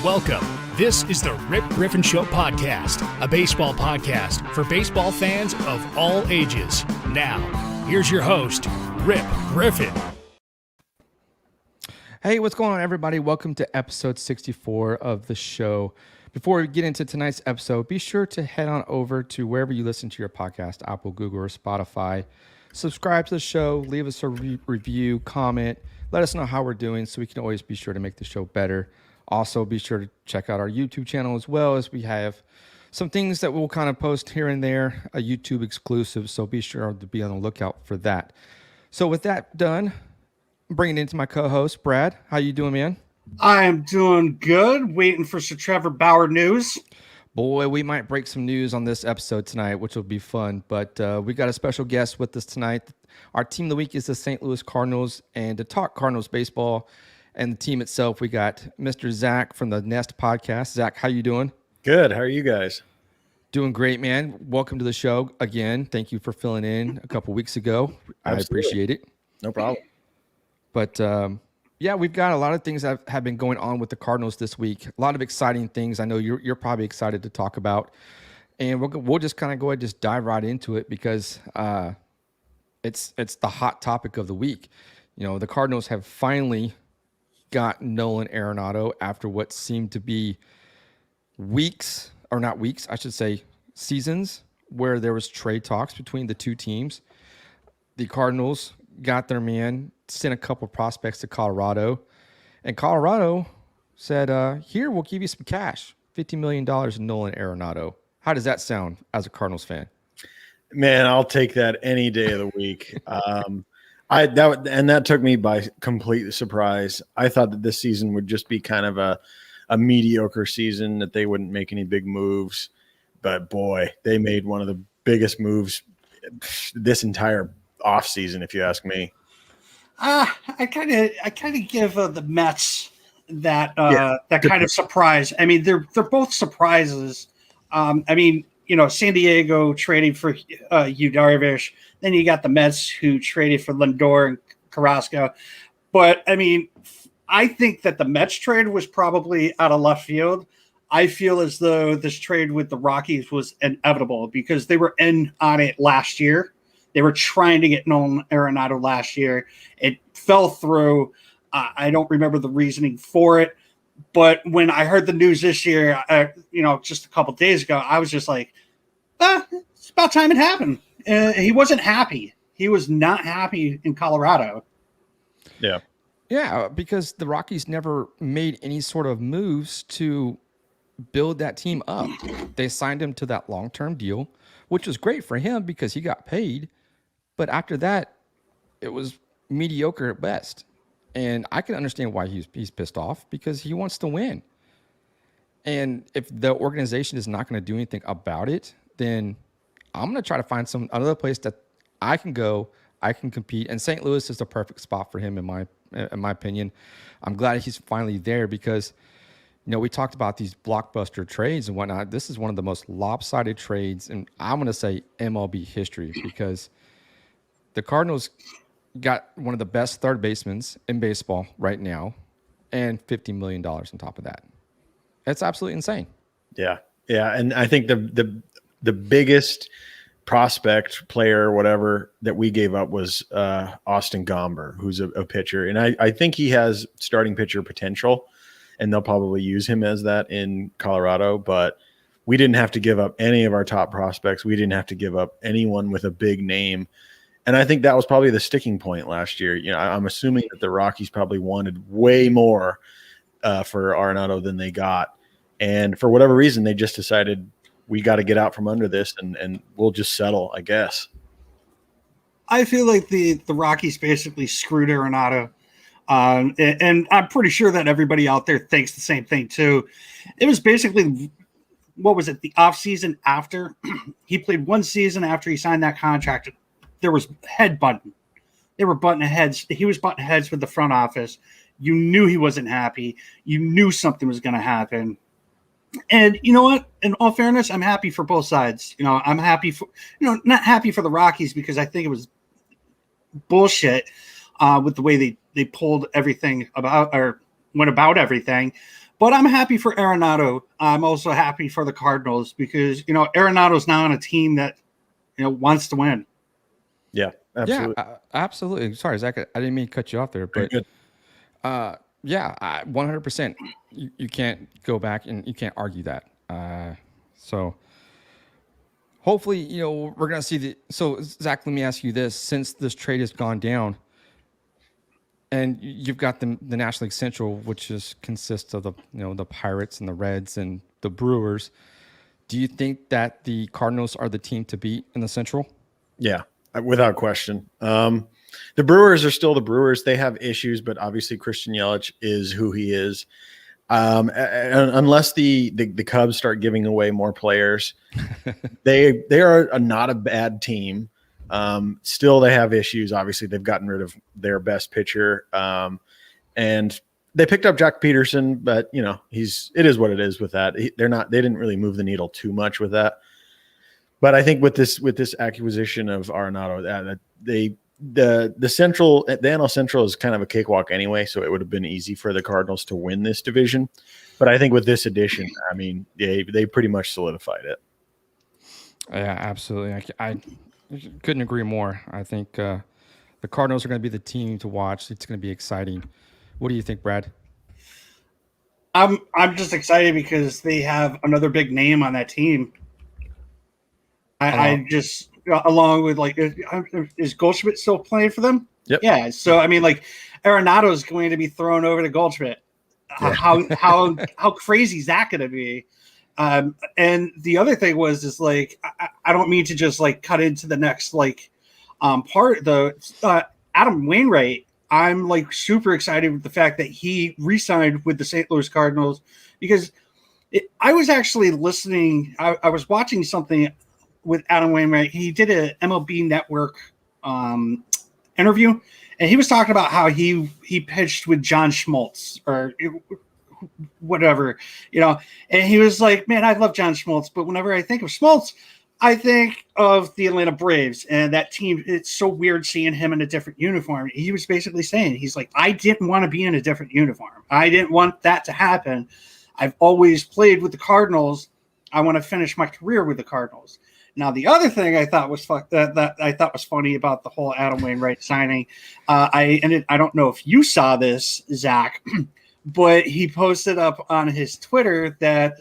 Welcome. This is the Rip Griffin Show podcast, a baseball podcast for baseball fans of all ages. Now, here's your host, Rip Griffin. Hey, what's going on, everybody? Welcome to episode 64 of the show. Before we get into tonight's episode, be sure to head on over to wherever you listen to your podcast, Apple, Google, or Spotify. Subscribe to the show, leave us a review, comment, let us know how we're doing so we can always be sure to make the show better. Also, be sure to check out our YouTube channel as well, as we have some things that we'll kind of post here and there, a YouTube exclusive, so be sure to be on the lookout for that. So with that done, I'm bringing it into my co-host, Brad. How you doing, man? I am doing good, waiting for some Trevor Bauer news. Boy, we might break some news on this episode tonight, which will be fun, but we got a special guest with us tonight. Our team of the week is the St. Louis Cardinals, and to talk Cardinals baseball and the team itself, we got Mr. Zach from the Nest podcast. Zach, how you doing? Good. How are you guys? Doing great, man. Welcome to the show again. Thank you for filling in a couple weeks ago. Absolutely. I appreciate it. No problem. But yeah, we've got a lot of things that have been going on with the Cardinals this week. A lot of exciting things. I know you're probably excited to talk about, and we'll just kind of go ahead and just dive right into it because it's the hot topic of the week. You know, the Cardinals have finally got Nolan Arenado after what seemed to be weeks, or not weeks, I should say seasons, where there was trade talks between the two teams. The Cardinals got their man, sent a couple of prospects to Colorado, and Colorado said, here, we'll give you some cash, $50 million in Nolan Arenado. How does that sound as a Cardinals fan? Man, I'll take that any day of the week. That took me by complete surprise. I thought that this season would just be kind of a mediocre season, that they wouldn't make any big moves. But boy, they made one of the biggest moves this entire offseason, if you ask me. I kind of give the Mets that kind of surprise. I mean, they're both surprises. I mean, you know, San Diego trading for Yu Darvish. Then you got the Mets who traded for Lindor and Carrasco. But, I mean, I think that the Mets trade was probably out of left field. I feel as though this trade with the Rockies was inevitable because they were in on it last year. They were trying to get Nolan Arenado last year. It fell through. I don't remember the reasoning for it. But when I heard the news this year, just a couple of days ago, I was just like, it's about time it happened. He wasn't happy. He was not happy in Colorado. Yeah. Yeah, because the Rockies never made any sort of moves to build that team up. They signed him to that long-term deal, which was great for him because he got paid. But after that, it was mediocre at best. And I can understand why he's pissed off because he wants to win. And if the organization is not going to do anything about it, then I'm going to try to find another place that I can go, I can compete. And St. Louis is the perfect spot for him, in my opinion. I'm glad he's finally there because, you know, we talked about these blockbuster trades and whatnot. This is one of the most lopsided trades, and I'm going to say MLB history, because the Cardinals got one of the best third basemen in baseball right now and $50 million on top of that. It's absolutely insane. Yeah. Yeah. And I think the biggest prospect player, whatever, that we gave up was Austin Gomber, who's a pitcher. And I think he has starting pitcher potential, and they'll probably use him as that in Colorado. But we didn't have to give up any of our top prospects. We didn't have to give up anyone with a big name. And I think that was probably the sticking point last year. You know, I'm assuming that the Rockies probably wanted way more for Arenado than they got. And for whatever reason, they just decided we got to get out from under this and we'll just settle, I guess. I feel like the Rockies basically screwed Arenado. And I'm pretty sure that everybody out there thinks the same thing too. It was basically, what was it, the offseason after? He played one season after he signed that contract. There was head button. They were butting heads. He was butting heads with the front office. You knew he wasn't happy. You knew something was going to happen. And you know what? In all fairness, I'm happy for both sides. You know, I'm happy for, not happy for the Rockies because I think it was bullshit with the way they pulled everything about or went about everything. But I'm happy for Arenado. I'm also happy for the Cardinals because, Arenado's now on a team that, wants to win. Yeah, absolutely. Yeah, absolutely. Sorry, Zach, I didn't mean to cut you off there, but yeah, 100%. You can't go back and you can't argue that. So hopefully, we're going to see so Zach, let me ask you this. Since this trade has gone down and you've got the National League Central, which consists of the Pirates and the Reds and the Brewers, do you think that the Cardinals are the team to beat in the Central? Yeah, without question. The Brewers are still the Brewers. They have issues, but obviously Christian Yelich is who he is. Unless the Cubs start giving away more players, they are not a bad team. Still, they have issues. Obviously, they've gotten rid of their best pitcher, and they picked up Jack Peterson. But it is what it is with that. They didn't really move the needle too much with that. But I think with this acquisition of Arenado, the NL Central is kind of a cakewalk anyway, so it would have been easy for the Cardinals to win this division. But I think with this addition, I mean, they pretty much solidified it. Yeah, absolutely. I couldn't agree more. I think the Cardinals are going to be the team to watch. It's going to be exciting. What do you think, Brad? I'm just excited because they have another big name on that team. I just along with is Goldschmidt still playing for them? Yep. Yeah. So I mean, Arenado is going to be thrown over to Goldschmidt. Yeah. How crazy is that going to be? And the other thing was I don't mean to just cut into the next part though. Adam Wainwright, I'm super excited with the fact that he re-signed with the St. Louis Cardinals because I was actually listening. I was watching something with Adam Wainwright. He did an MLB Network interview, and he was talking about how he pitched with John Schmaltz or whatever, and he was like, man, I love John Schmaltz, but whenever I think of Schmaltz, I think of the Atlanta Braves and that team. It's so weird seeing him in a different uniform. He was basically saying, he's like, I didn't want to be in a different uniform. I didn't want that to happen. I've always played with the Cardinals. I want to finish my career with the Cardinals. Now, the other thing I thought was that I thought was funny about the whole Adam Wainwright signing, I don't know if you saw this, Zach, but he posted up on his Twitter that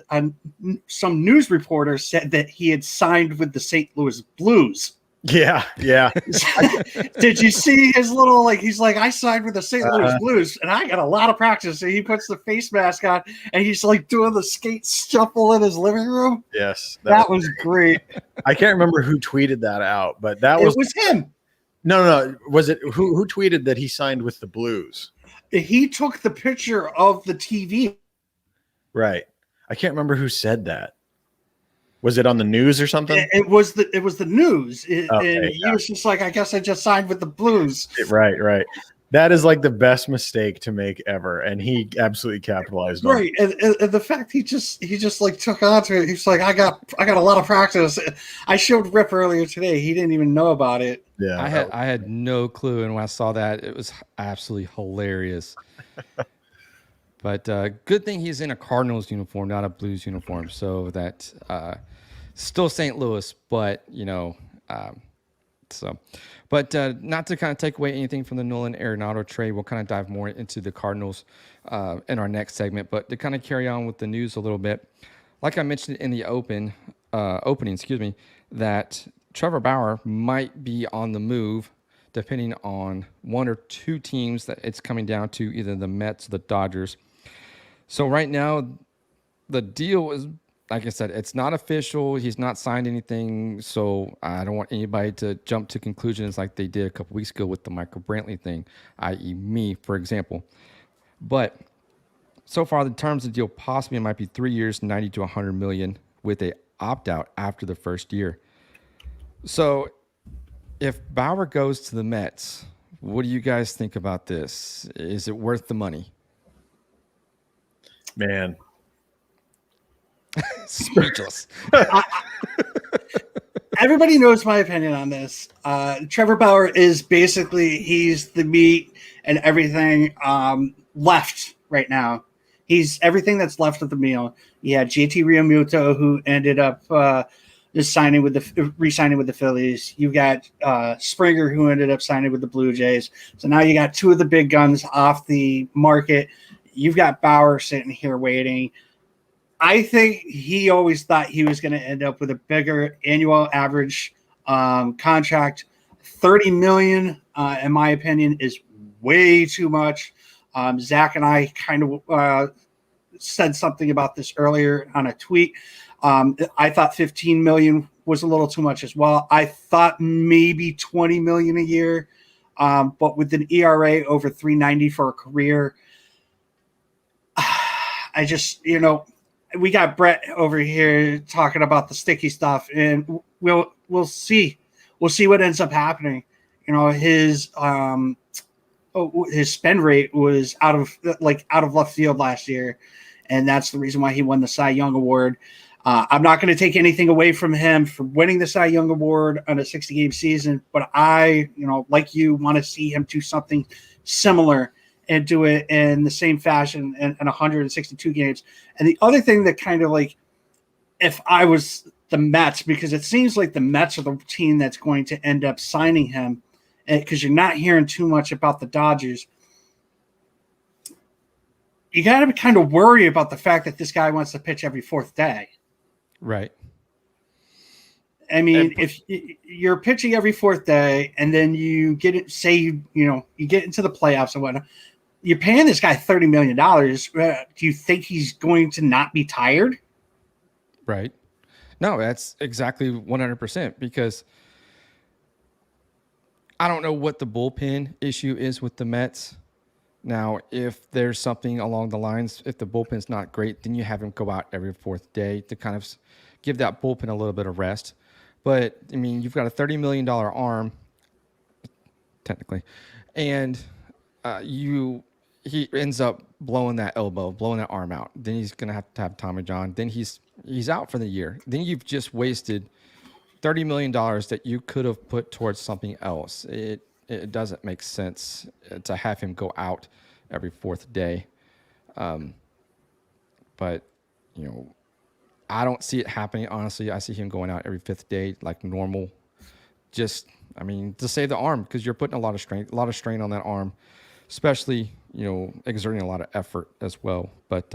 some news reporter said that he had signed with the St. Louis Blues. Yeah. Did you see his little he's like, I signed with the St. Louis Blues and I got a lot of practice. So he puts the face mask on and he's doing the skate shuffle in his living room. Yes. That was great. I can't remember who tweeted that out, but it was him. No. Was it who tweeted that he signed with the Blues? He took the picture of the TV. Right. I can't remember who said that. Was it on the news or something? It was the news. Okay, He was just like, I guess I just signed with the Blues. Right. That is the best mistake to make ever, and he absolutely capitalized on it. Right, and the fact he just took onto it. He's like, I got a lot of practice. I showed Rip earlier today. He didn't even know about it. Yeah, I had no clue, and when I saw that, it was absolutely hilarious. But good thing he's in a Cardinals uniform, not a Blues uniform, so that still St. Louis, but But not to kind of take away anything from the Nolan Arenado trade, we'll kind of dive more into the Cardinals in our next segment. But to kind of carry on with the news a little bit, like I mentioned in the opening, that Trevor Bauer might be on the move, depending on one or two teams that it's coming down to, either the Mets or the Dodgers. So right now, the deal is, like I said, it's not official. He's not signed anything, so I don't want anybody to jump to conclusions like they did a couple weeks ago with the Michael Brantley thing, i.e. me, for example. But so far, the terms of the deal possibly might be 3 years, 90 to 100 million, with a opt-out after the first year. So if Bauer goes to the Mets, what do you guys think about this? Is it worth the money? Man. Speechless. Everybody knows my opinion on this. Trevor Bauer is basically, he's the meat and everything left right now. He's everything that's left of the meal. You had JT Realmuto, who ended up re-signing with the Phillies. You got Springer, who ended up signing with the Blue Jays. So now you got two of the big guns off the market. You've got Bauer sitting here waiting. I think he always thought he was going to end up with a bigger annual average contract. $30 million, in my opinion, is way too much. Zach and I kind of said something about this earlier on a tweet. I thought $15 million was a little too much as well. I thought maybe $20 million a year, but with an ERA over 3.90 for a career, I just, we got Brett over here talking about the sticky stuff, and we'll see. We'll see what ends up happening. His spend rate was out of left field last year, and that's the reason why he won the Cy Young Award. I'm not going to take anything away from him for winning the Cy Young Award on a 60-game season, but I, like you, want to see him do something similar and do it in the same fashion in 162 games. And the other thing that kind of if I was the Mets, because it seems like the Mets are the team that's going to end up signing him, because you're not hearing too much about the Dodgers. You got to kind of worry about the fact that this guy wants to pitch every fourth day. Right. I mean, if you're pitching every fourth day and then you get it, say you get into the playoffs and whatnot, you're paying this guy $30 million. Do you think he's going to not be tired? Right. No, that's exactly 100%, because I don't know what the bullpen issue is with the Mets. Now, if there's something along the lines, if the bullpen's not great, then you have him go out every fourth day to kind of give that bullpen a little bit of rest. But, I mean, you've got a $30 million arm, technically, and he ends up blowing that arm out. Then he's going to have Tommy John. Then he's out for the year. Then you've just wasted $30 million that you could have put towards something else. It doesn't make sense to have him go out every fourth day. But, I don't see it happening, honestly. I see him going out every fifth day like normal. To save the arm, because you're putting a lot of strain on that arm, especially, exerting a lot of effort as well. But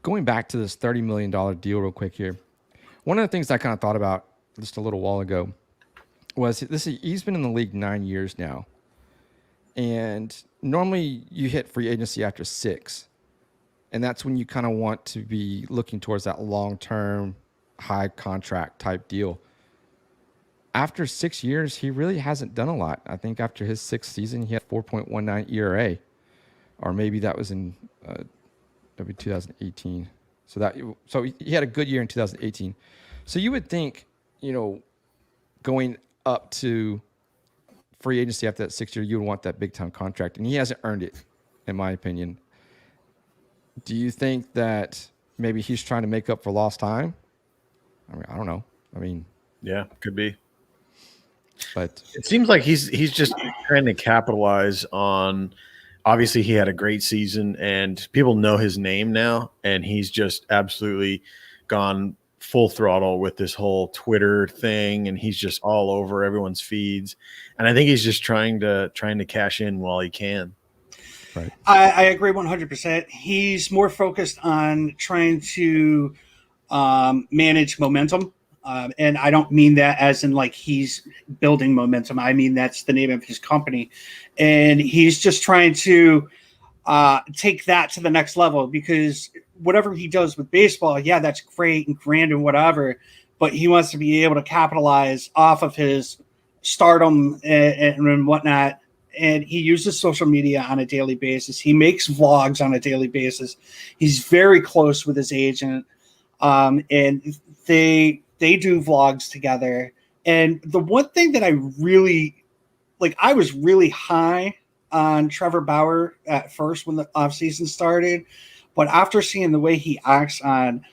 going back to this $30 million deal real quick here, one of the things I kind of thought about just a little while ago was he's been in the league 9 years now. And normally you hit free agency after 6. And that's when you kind of want to be looking towards that long-term, high contract type deal. After 6 years, he really hasn't done a lot. I think after his 6th season, he had 4.19 ERA. Or maybe that was in 2018. So he had a good year in 2018. So you would think, going up to free agency after that 6 year, you would want that big time contract, and he hasn't earned it, in my opinion. Do you think that maybe he's trying to make up for lost time? I don't know. Yeah, could be. But it seems like he's just trying to capitalize on. Obviously, he had a great season, and people know his name now, and he's just absolutely gone full throttle with this whole Twitter thing, and he's just all over everyone's feeds. And I think he's just trying to cash in while he can. Right. I agree 100%. He's more focused on trying to manage momentum. And I don't mean that as in he's building momentum. I mean, that's the name of his company. And he's just trying to take that to the next level, because whatever he does with baseball, yeah, that's great and grand and whatever, but he wants to be able to capitalize off of his stardom and whatnot. And he uses social media on a daily basis. He makes vlogs on a daily basis. He's very close with his agent. And they do vlogs together. And the one thing that I really I was really high on Trevor Bauer at first when the offseason started, but after seeing the way he acts on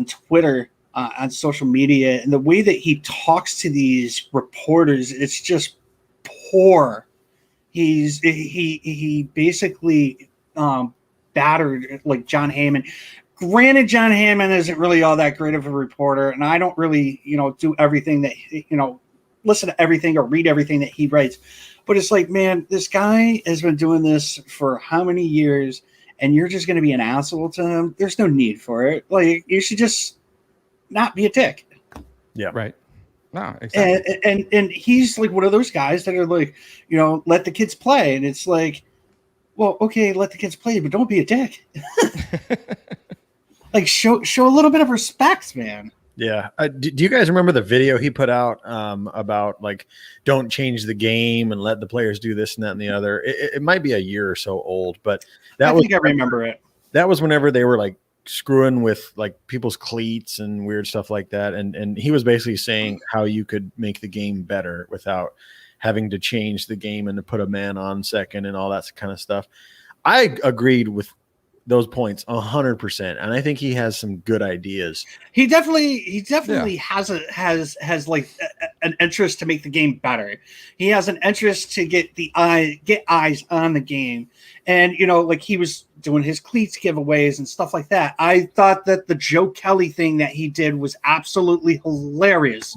Twitter, on social media, and the way that he talks to these reporters, it's just poor. He basically battered like John Heyman. Granted, John Hammond isn't really all that great of a reporter, and I don't really, do everything that, listen to everything or read everything that he writes. But it's like, man, this guy has been doing this for how many years, and you're just going to be an asshole to him? There's no need for it. Like, you should just not be a dick. Yeah. Right. No, exactly. And he's like one of those guys that are like, let the kids play. And it's like, well, okay, let the kids play, but don't be a dick. Like show a little bit of respect, man. Yeah. Do you guys remember the video he put out about like, don't change the game and let the players do this and that and the other? It might be a year or so old, but I think I remember it. That was whenever they were like screwing with like people's cleats and weird stuff like that. And he was basically saying how you could make the game better without having to change the game and to put a man on second and all that kind of stuff. I agreed with those points 100%, and I think he has some good ideas. He definitely has like an interest to make the game better. He has an interest to get eyes on the game, and like he was doing his cleats giveaways and stuff like that. I thought that the Joe Kelly thing that he did was absolutely hilarious,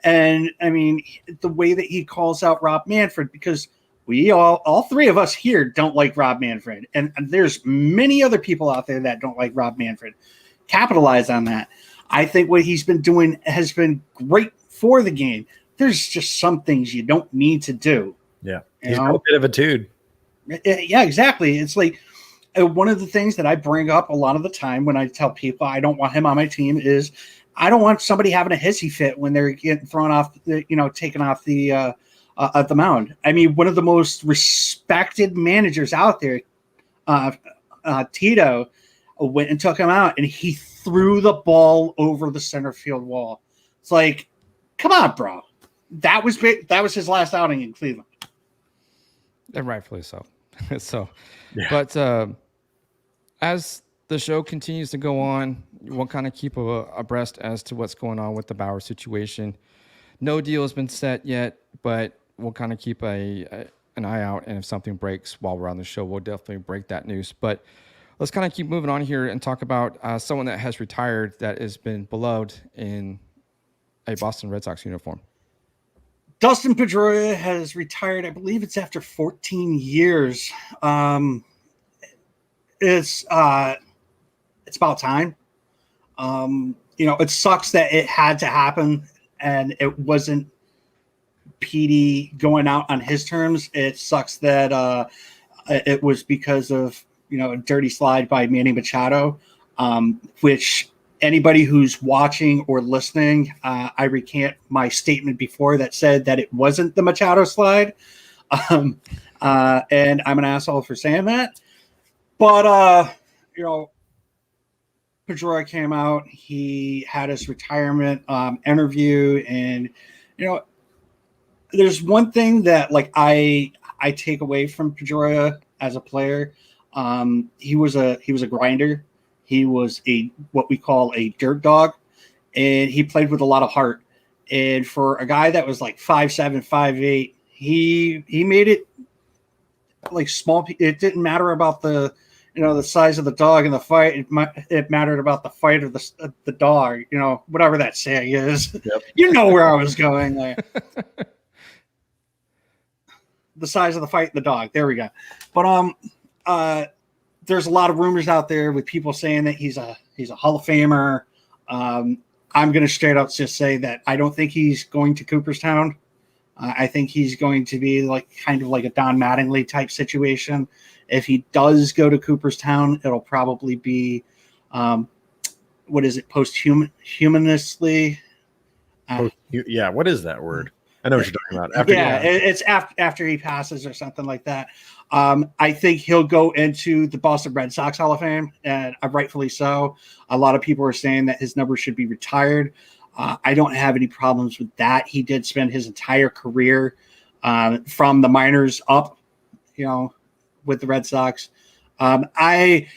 and I mean the way that he calls out Rob Manfred, because we all three of us here don't like Rob Manfred. And there's many other people out there that don't like Rob Manfred. Capitalize on that. I think what he's been doing has been great for the game. There's just some things you don't need to do. Yeah. He's got a bit of a dude. Yeah, exactly. It's like one of the things that I bring up a lot of the time when I tell people I don't want him on my team is I don't want somebody having a hissy fit when they're getting thrown off, taken off the at the mound. I mean, one of the most respected managers out there, Tito, went and took him out, and he threw the ball over the center field wall. It's like, come on, bro. That was big. That was his last outing in Cleveland. And rightfully so. Yeah. But as the show continues to go on, we'll kind of keep abreast as to what's going on with the Bauer situation. No deal has been set yet, but we'll kind of keep an eye out, and if something breaks while we're on the show, we'll definitely break that news. But let's kind of keep moving on here and talk about someone that has retired that has been beloved in a Boston Red Sox uniform. Dustin Pedroia has retired. I believe it's after 14 years. It's about time. It sucks that it had to happen, and it wasn't PD going out on his terms. It sucks that it was because of a dirty slide by Manny Machado, which anybody who's watching or listening, I recant my statement before that said that it wasn't the Machado slide, and I'm an asshole for saying that. But Pedroia came out. He had his retirement interview, and there's one thing that like I take away from Pedroia as a player. He was a grinder. He was what we call a dirt dog, and he played with a lot of heart. And for a guy that was like 5'7", 5'8", he made it like small. It didn't matter about the size of the dog in the fight. It mattered about the fight of the dog. Whatever that saying is. Yep. You know where I was going there. The size of the fight, the dog. There we go. But there's a lot of rumors out there with people saying that he's a Hall of Famer. I'm going to straight up just say that I don't think he's going to Cooperstown. I think he's going to be like kind of like a Don Mattingly type situation. If he does go to Cooperstown, it'll probably be what is it? Posthumously. Yeah. What is that word? I know what you're talking about. It's after he passes or something like that. I think he'll go into the Boston Red Sox Hall of Fame, and rightfully so. A lot of people are saying that his number should be retired. I don't have any problems with that. He did spend his entire career from the minors up, with the Red Sox. I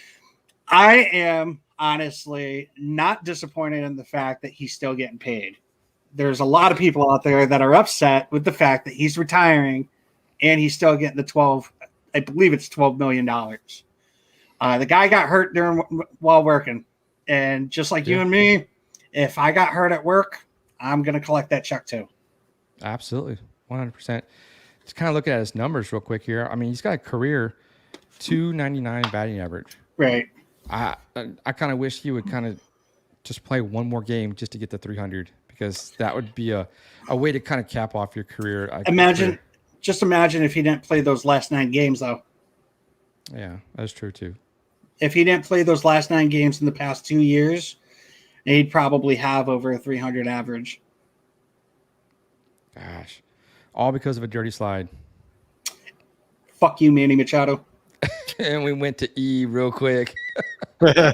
am honestly not disappointed in the fact that he's still getting paid. There's a lot of people out there that are upset with the fact that he's retiring and he's still getting the $12 million. The guy got hurt while working, and just like you and me, if I got hurt at work, I'm going to collect that check too. Absolutely, 100%. Just kind of looking at his numbers real quick here. I mean, he's got a career 299 batting average. Right. I kind of wish he would kind of just play one more game just to get to 300, because that would be a way to kind of cap off your career. Just imagine if he didn't play those last 9 games, though. Yeah, that's true too. If he didn't play those last 9 games in the past 2 years, he'd probably have over a 300 average. Gosh, all because of a dirty slide. Fuck you, Manny Machado. And we went to E real quick. Yeah.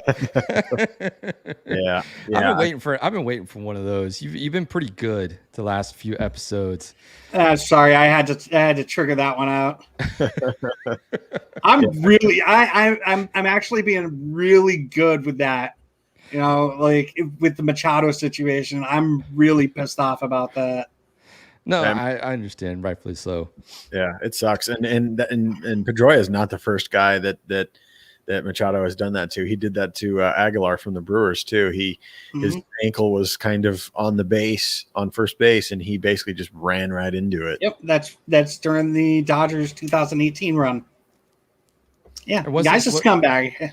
I've been waiting for one of those. You've been pretty good the last few episodes. Sorry, I had to trigger that one out. I'm actually being really good with that. You know, like with the Machado situation, I'm really pissed off about that. No, I understand, rightfully so. Yeah, it sucks. And Pedroia is not the first guy that Machado has done that to. He did that to Aguilar from the Brewers too. His ankle was kind of on first base, and he basically just ran right into it. Yep, that's during the Dodgers 2018 run. Yeah, the guy's a scumbag.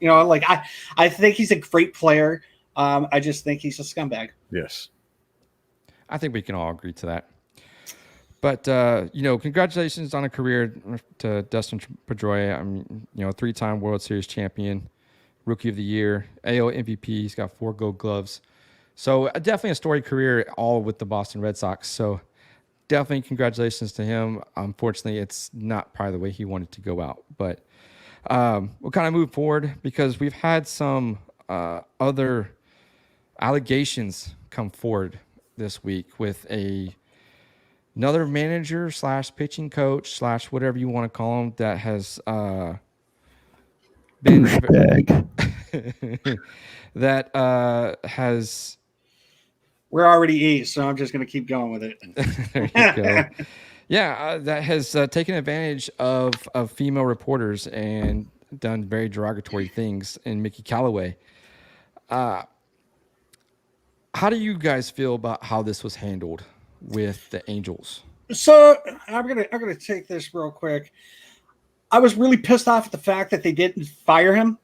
You know, like I think he's a great player. I just think he's a scumbag. Yes. I think we can all agree to that. But, congratulations on a career to Dustin Pedroia. I mean, 3-time World Series champion, Rookie of the Year, AL MVP. He's got 4 Gold Gloves. So definitely a storied career, all with the Boston Red Sox. So definitely congratulations to him. Unfortunately, it's not probably the way he wanted to go out. But we'll kind of move forward, because we've had some other allegations come forward this week with another manager / pitching coach / whatever you want to call him that has been that has. We're already E, so I'm just going to keep going with it. There you go. Yeah, that has taken advantage of female reporters and done very derogatory things in Mickey Callaway. How do you guys feel about how this was handled with the Angels? So I'm gonna take this real quick. I was really pissed off at the fact that they didn't fire him,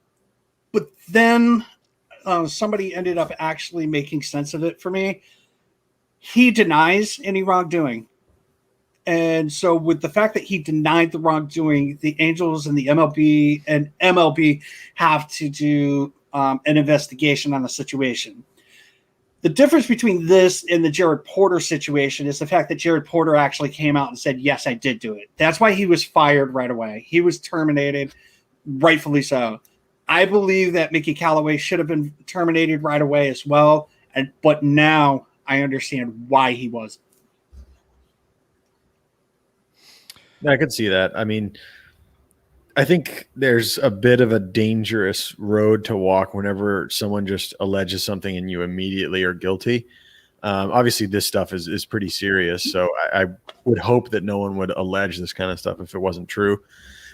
but then somebody ended up actually making sense of it for me. He denies any wrongdoing, and so with the fact that he denied the wrongdoing, the Angels and the MLB have to do an investigation on the situation. The difference between this and the Jared Porter situation is the fact that Jared Porter actually came out and said, yes, I did do it. That's why he was fired right away. He was terminated, rightfully so. I believe that Mickey Callaway should have been terminated right away as well. But now I understand why he was. I could see that. I mean, I think there's a bit of a dangerous road to walk whenever someone just alleges something and you immediately are guilty. Obviously, this stuff is pretty serious, so I would hope that no one would allege this kind of stuff if it wasn't true.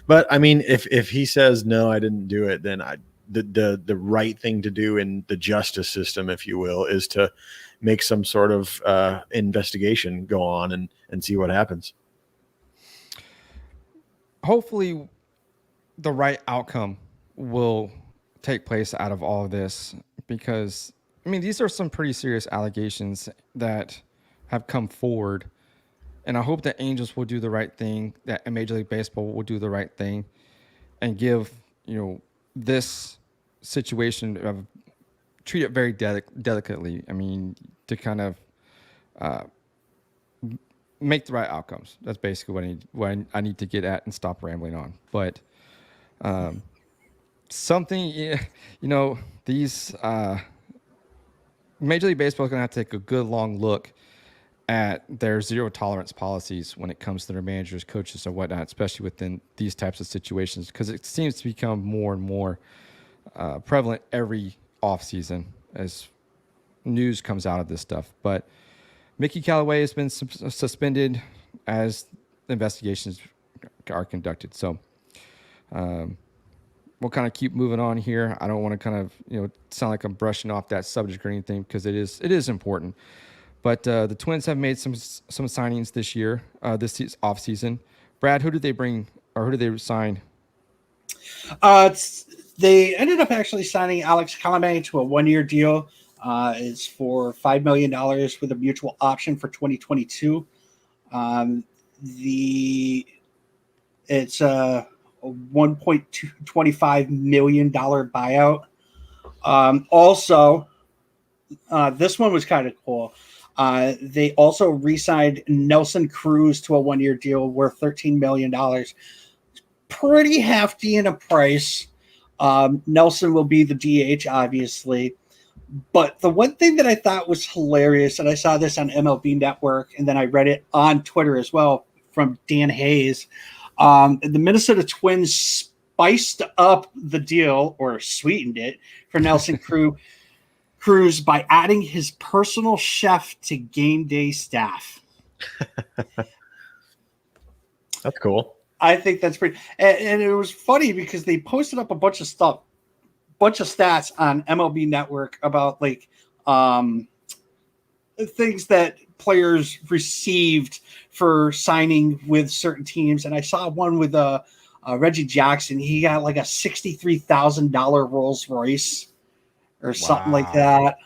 But I mean, if he says no, I didn't do it, then the right thing to do in the justice system, if you will, is to make some sort of investigation go on and see what happens. Hopefully the right outcome will take place out of all of this, because I mean, these are some pretty serious allegations that have come forward, and I hope that Angels will do the right thing, that Major League Baseball will do the right thing and give, this situation treat it very delicately. I mean, to kind of make the right outcomes. That's basically what I need to get at and stop rambling on. But something, these Major League Baseball is going to have to take a good long look at their zero tolerance policies when it comes to their managers, coaches, and whatnot, especially within these types of situations, because it seems to become more and more prevalent every offseason as news comes out of this stuff. But Mickey Callaway has been suspended as investigations are conducted. So we'll kind of keep moving on here. I don't want to kind of sound like I'm brushing off that subject or anything because it is important. But the Twins have made some signings this year, this off season. Brad, who did they bring or who did they sign? They ended up actually signing Alex Colomé to a 1-year deal. It's for $5 million with a mutual option for 2022. It's a $1.25 million buyout. Also, this one was kind of cool. They also re-signed Nelson Cruz to a 1-year deal worth $13 million. Pretty hefty in a price. Nelson will be the DH, obviously. But the one thing that I thought was hilarious, and I saw this on MLB Network, and then I read it on Twitter as well from Dan Hayes, the Minnesota Twins spiced up the deal, or sweetened it, for Nelson Cruz by adding his personal chef to game day staff. That's cool. I think that's pretty, and it was funny because they posted up a bunch of stats on MLB Network about like things that players received for signing with certain teams, and I saw one with Reggie Jackson. He got like a $63,000 Rolls Royce or something like that.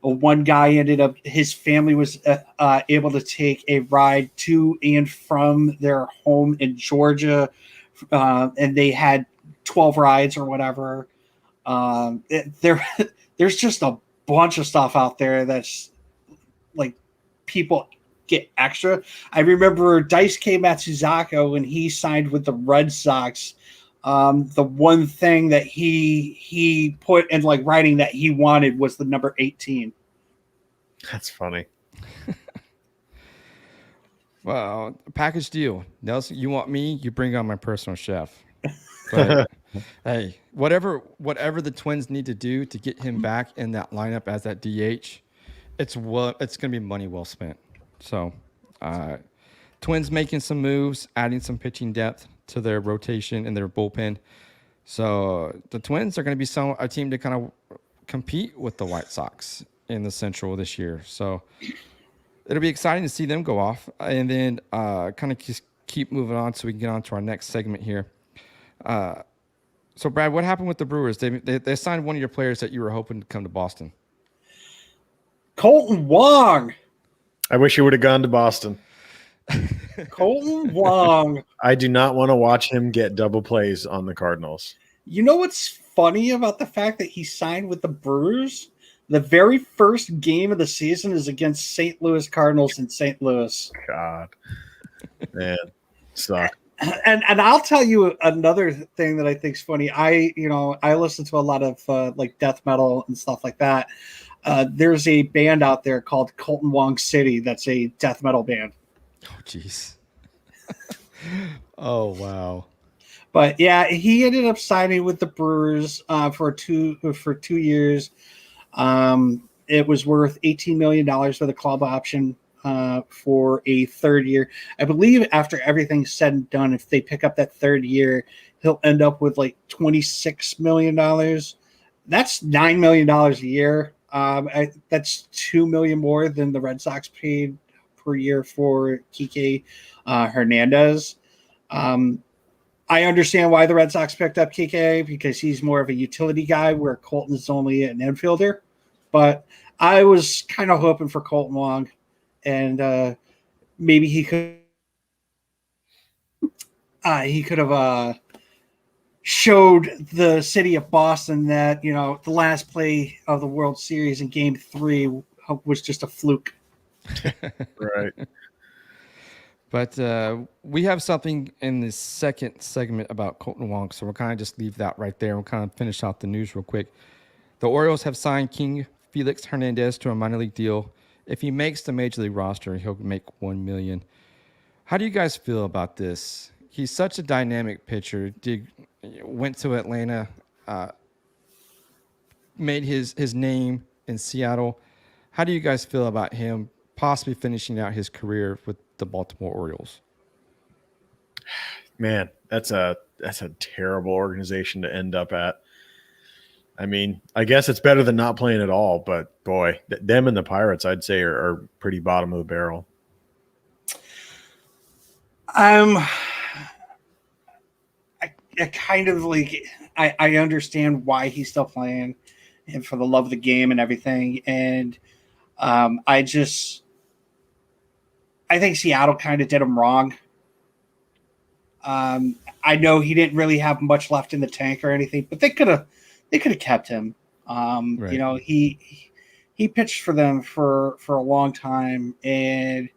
One guy ended up, his family was able to take a ride to and from their home in Georgia, and they had 12 rides or whatever. There's just a bunch of stuff out there that's like people get extra. I remember Daisuke Matsuzaka when he signed with the Red Sox. The one thing that he put in like writing that he wanted was the number 18. That's funny. Well, package deal. Nelson, you want me? You bring on my personal chef. But hey, whatever the Twins need to do to get him back in that lineup as that DH, it's going to be money well spent. So, Twins making some moves, adding some pitching depth to their rotation and their bullpen. So the Twins are going to be a team to kind of compete with the White Sox in the Central this year. So it'll be exciting to see them go off, and then kind of just keep moving on so we can get on to our next segment here. So Brad, what happened with the Brewers? They signed one of your players that you were hoping to come to Boston. Colton Wong. I wish he would have gone to Boston. Colton Wong. I do not want to watch him get double plays on the Cardinals. You know what's funny about the fact that he signed with the Brewers? The very first game of the season is against St. Louis Cardinals in St. Louis. God, man, suck. And I'll tell you another thing that I think is funny. I listen to a lot of like death metal and stuff like that. There's a band out there called Colton Wong City. That's a death metal band. Oh, jeez. Oh, wow. But yeah, he ended up signing with the Brewers for 2 years. It was worth $18 million with a club option for a third year. I believe after everything's said and done, if they pick up that third year, he'll end up with like $26 million. That's $9 million a year. That's $2 million more than the Red Sox paid per year for Kike Hernandez. I understand why the Red Sox picked up Kike because he's more of a utility guy where Colton is only an infielder. But I was kind of hoping for Colton Wong, and maybe he could have showed the city of Boston that the last play of the World Series in Game 3 was just a fluke. Right. But we have something in the second segment about Colton Wong, so we'll kind of just leave that right there. We'll kind of finish out the news real quick. The Orioles have signed King Felix Hernandez to a minor league deal. If he makes the major league roster, he'll make $1 million. How do you guys feel about this? He's such a dynamic pitcher. Went to Atlanta, made his name in Seattle. How do you guys feel about him possibly finishing out his career with the Baltimore Orioles? Man, that's a that's a terrible organization to end up at. I mean, I guess it's better than not playing at all, but boy, them and the Pirates, I'd say, are pretty bottom of the barrel. I kind of like I understand why he's still playing and for the love of the game and everything. And I think Seattle kind of did him wrong. I know he didn't really have much left in the tank or anything, but they could have kept him. Right. You know, he pitched for them for a long time, and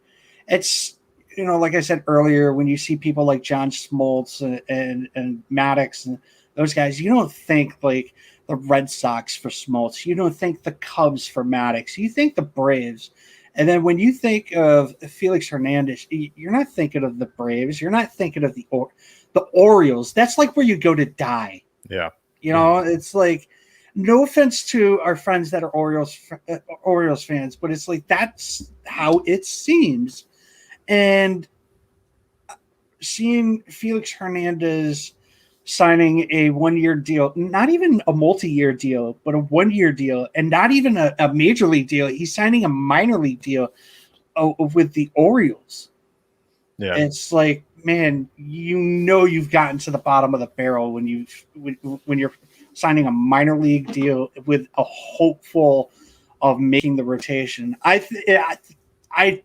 it's, you know, like I said earlier, when you see people like John Smoltz and Maddox and those guys, you don't think like the Red Sox for Smoltz. You don't think the Cubs for Maddox. You think the Braves. And then when you think of Felix Hernandez, you're not thinking of the Braves. You're not thinking of the Orioles. That's like where you go to die. Yeah. You know, it's like, no offense to our friends that are Orioles fans, but it's like that's how it seems. And seeing Felix Hernandez signing a 1-year deal, not even a multi-year deal, but a 1-year deal, and not even a major league deal. He's signing a minor league deal with the Orioles. Yeah. It's like, man, you know you've gotten to the bottom of the barrel when you're signing a minor league deal with a hopeful of making the rotation. I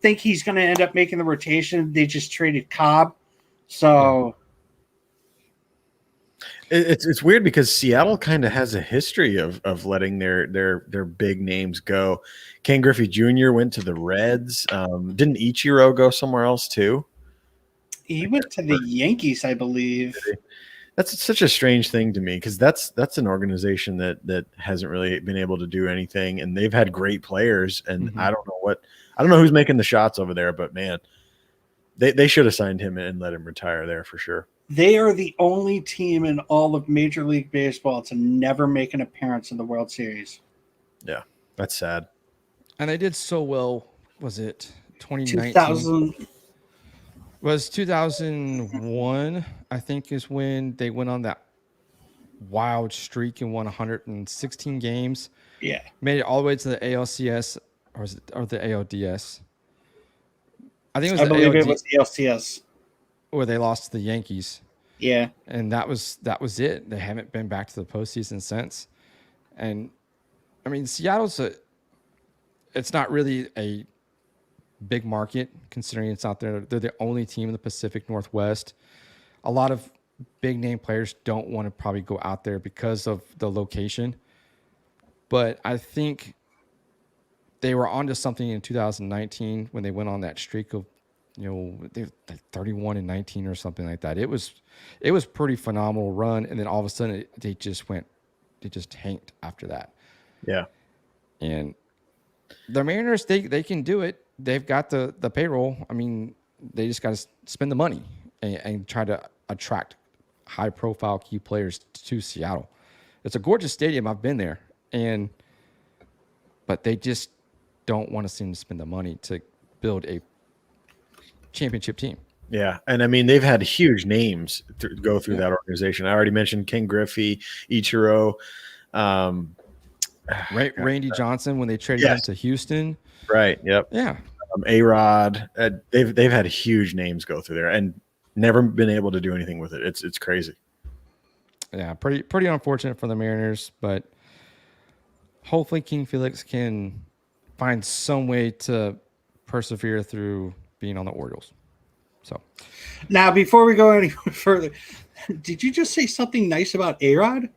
think he's going to end up making the rotation. They just traded Cobb, so it's weird because Seattle kind of has a history of letting their big names go. Ken Griffey Jr. went to the Reds. Didn't Ichiro go somewhere else too? he went to the Yankees, I believe. That's such a strange thing to me because that's an organization that hasn't really been able to do anything, and they've had great players, and I don't know who's making the shots over there, but man, they should have signed him and let him retire there for sure. They are the only team in all of Major League Baseball to never make an appearance in the World Series. Yeah, that's sad. And they did so well. Was it 2019? 2000. Was 2001, I think, is when they went on that wild streak and won 116 games. Yeah. Made it all the way to the ALCS or the ALDS. I think it was it was the LCS. Where they lost to the Yankees. Yeah. And that was it. They haven't been back to the postseason since. And I mean, Seattle's it's not really a big market considering it's out there. They're the only team in the Pacific Northwest. A lot of big name players don't want to probably go out there because of the location. But I think they were onto something in 2019 when they went on that streak of, you know, they like 31-19 or something like that. It was pretty phenomenal run, and then all of a sudden they just tanked after that. Yeah. And the Mariners, they can do it. They've got the payroll. I mean, they just got to spend the money and try to attract high-profile key players to Seattle. It's a gorgeous stadium. I've been there, but they just don't want to seem to spend the money to build a championship team. Yeah, and I mean they've had huge names go through that organization. I already mentioned Ken Griffey, Ichiro, Randy Johnson when they traded him to Houston. Right. Yep. Yeah. A-Rod. They've had huge names go through there and never been able to do anything with it. It's crazy. Yeah, pretty unfortunate for the Mariners, but hopefully King Felix can find some way to persevere through being on the Orioles. So now, before we go any further, did you just say something nice about A-Rod?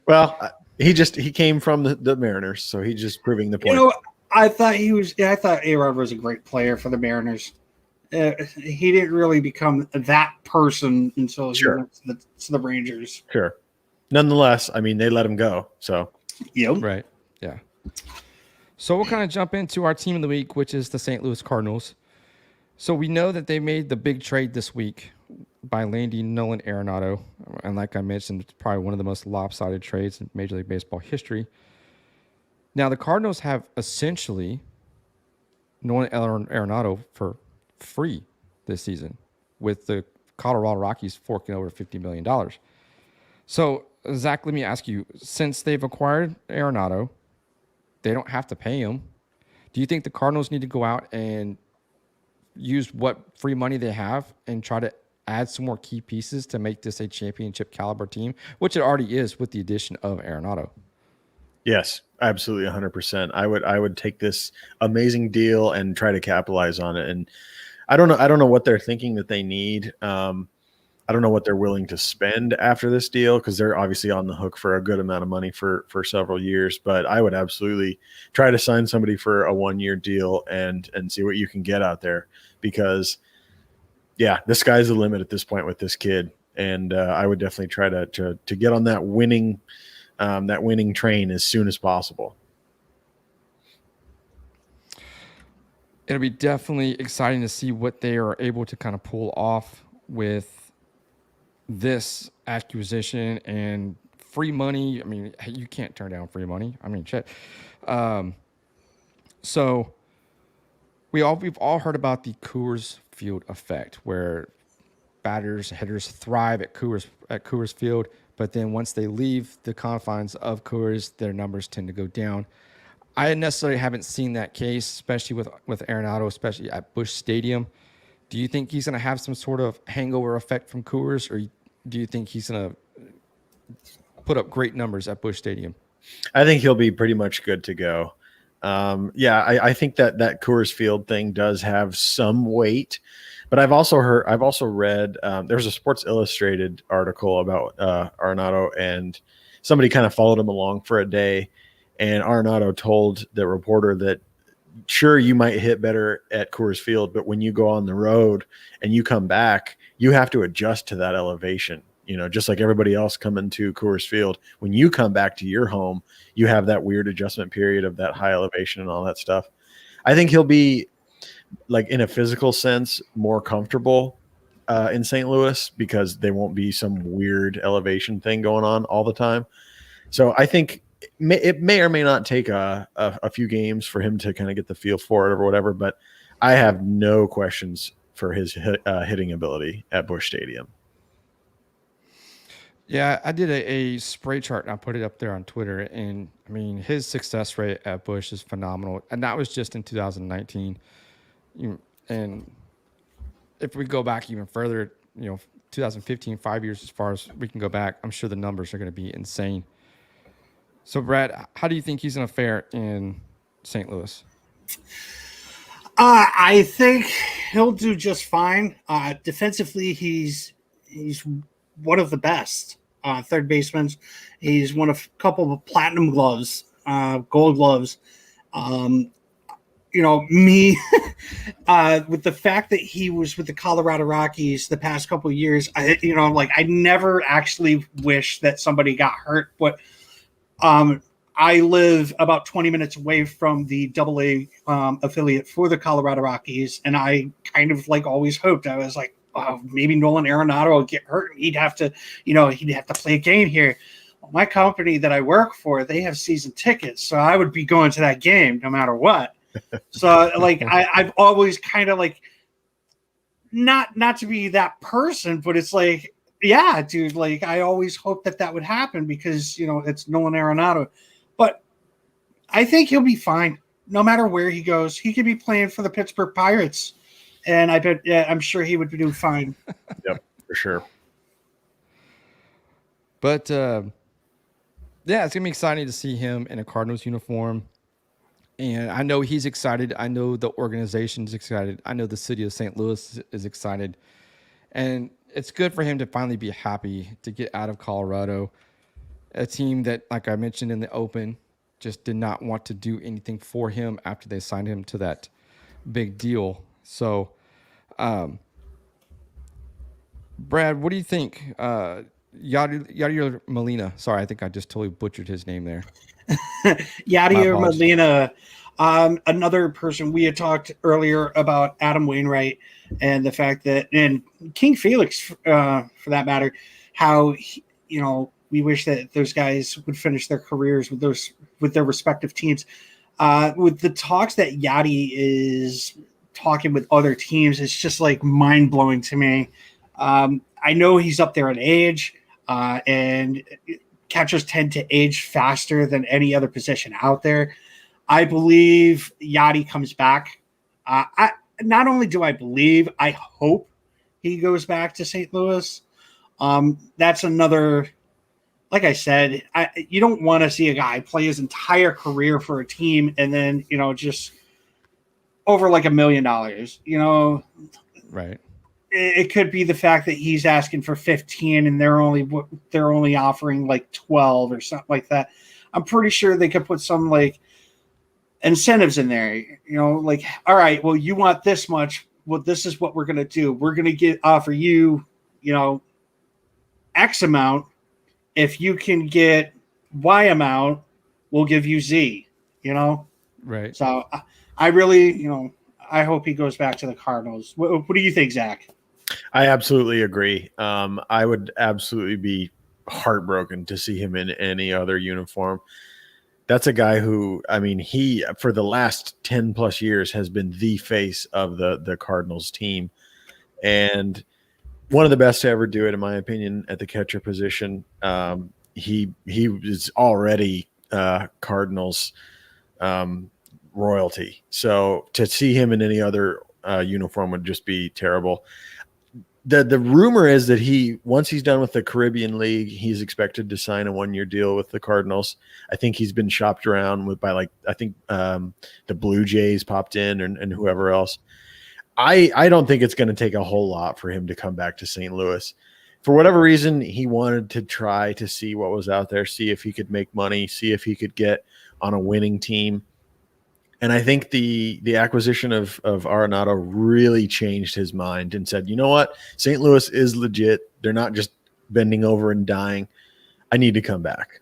Well, he came from the Mariners, so he's just proving the point. You know, I thought A-Rod was a great player for the Mariners. He didn't really become that person until he went to the Rangers. Sure. Nonetheless, I mean, they let him go. So, yep. Right. Yeah. So we'll kind of jump into our team of the week, which is the St. Louis Cardinals. So we know that they made the big trade this week by landing Nolan Arenado. And like I mentioned, it's probably one of the most lopsided trades in Major League Baseball history. Now, the Cardinals have essentially Nolan Arenado for free this season. with the Colorado Rockies forking over $50 million. So, Zach, let me ask you, since they've acquired Arenado, they don't have to pay him. Do you think the Cardinals need to go out and use what free money they have and try to add some more key pieces to make this a championship caliber team, which it already is with the addition of Arenado? Yes, absolutely, 100%. I would take this amazing deal and try to capitalize on it. And I don't know what they're thinking that they need. I don't know what they're willing to spend after this deal, because they're obviously on the hook for a good amount of money for several years. But I would absolutely try to sign somebody for a 1-year deal and see what you can get out there, because yeah, the sky's the limit at this point with this kid. And I would definitely try to get on that winning train as soon as possible. It'll be definitely exciting to see what they are able to kind of pull off with this acquisition and free money. I mean, you can't turn down free money. I mean, shit. So we've all heard about the Coors Field effect, where batters, hitters thrive at Coors Field, but then once they leave the confines of Coors, their numbers tend to go down. I necessarily haven't seen that case, especially with Arenado, especially at Busch Stadium. Do you think he's going to have some sort of hangover effect from Coors, or do you think he's going to put up great numbers at Busch Stadium? I think he'll be pretty much good to go. I think that Coors Field thing does have some weight, but I've also read there's a Sports Illustrated article about Arenado, and somebody kind of followed him along for a day, and Arenado told the reporter that, sure, you might hit better at Coors Field, but when you go on the road and you come back, you have to adjust to that elevation. You know, just like everybody else coming to Coors Field, when you come back to your home, you have that weird adjustment period of that high elevation and all that stuff. I think he'll be, like, in a physical sense, more comfortable in St. Louis, because there won't be some weird elevation thing going on all the time. So I think it may or may not take a few games for him to kind of get the feel for it or whatever, but I have no questions for his hitting ability at Busch Stadium. Yeah, I did a spray chart and I put it up there on Twitter, and I mean, his success rate at Busch is phenomenal, and that was just in 2019. And if we go back even further, 2015, 5 years as far as we can go back, I'm sure the numbers are going to be insane. So, Brad, how do you think he's going to fare in St. Louis? I think he'll do just fine. Defensively, he's one of the best third basemen. He's one of a couple of platinum gloves, gold gloves. Me with the fact that he was with the Colorado Rockies the past couple of years, I never actually wish that somebody got hurt, but I live about 20 minutes away from the AA affiliate for the Colorado Rockies, and I kind of always hoped, I was like, oh, maybe Nolan Arenado will get hurt. He'd have to play a game here. Well, my company that I work for, they have season tickets, so I would be going to that game no matter what. So I've always kind of not to be that person, but it's like, yeah, dude, I always hoped that would happen because, it's Nolan Arenado. But I think he'll be fine no matter where he goes. He could be playing for the Pittsburgh Pirates, and I'm sure he would do fine. Yep, for sure. But, it's going to be exciting to see him in a Cardinals uniform. And I know he's excited. I know the organization's excited. I know the city of St. Louis is excited. And it's good for him to finally be happy to get out of Colorado, a team that, like I mentioned in the open, just did not want to do anything for him after they signed him to that big deal. So, Brad, what do you think? Yadier Molina. Sorry, I think I just totally butchered his name there. Yadier Molina, another person. We had talked earlier about Adam Wainwright and the fact that, and King Felix, for that matter, how we wish that those guys would finish their careers with their respective teams. With the talks that Yadi is talking with other teams, it's just like mind blowing to me. I know he's up there in age, and catchers tend to age faster than any other position out there. I believe Yachty comes back. Not only do I believe, I hope he goes back to St. Louis. That's another, like I said, you don't want to see a guy play his entire career for a team and then, just over like $1 million, Right. It could be the fact that he's asking for 15 and they're only offering like 12 or something like that. I'm pretty sure they could put some like incentives in there, like, all right, well, you want this much. Well, this is what we're going to do. We're going to offer you, X amount. If you can get Y amount, we'll give you Z, Right. So I really, I hope he goes back to the Cardinals. What do you think, Zach? I absolutely agree. I would absolutely be heartbroken to see him in any other uniform. That's a guy who, he, for the last 10 plus years, has been the face of the Cardinals team. And one of the best to ever do it, in my opinion, at the catcher position. He is already Cardinals royalty. So to see him in any other uniform would just be terrible. The rumor is that once he's done with the Caribbean League, he's expected to sign a 1-year deal with the Cardinals. I think he's been shopped around by the Blue Jays popped in and whoever else. I don't think it's going to take a whole lot for him to come back to St. Louis. For whatever reason, he wanted to try to see what was out there, see if he could make money, see if he could get on a winning team. And I think the acquisition of Arenado really changed his mind and said, you know what? St. Louis is legit. They're not just bending over and dying. I need to come back.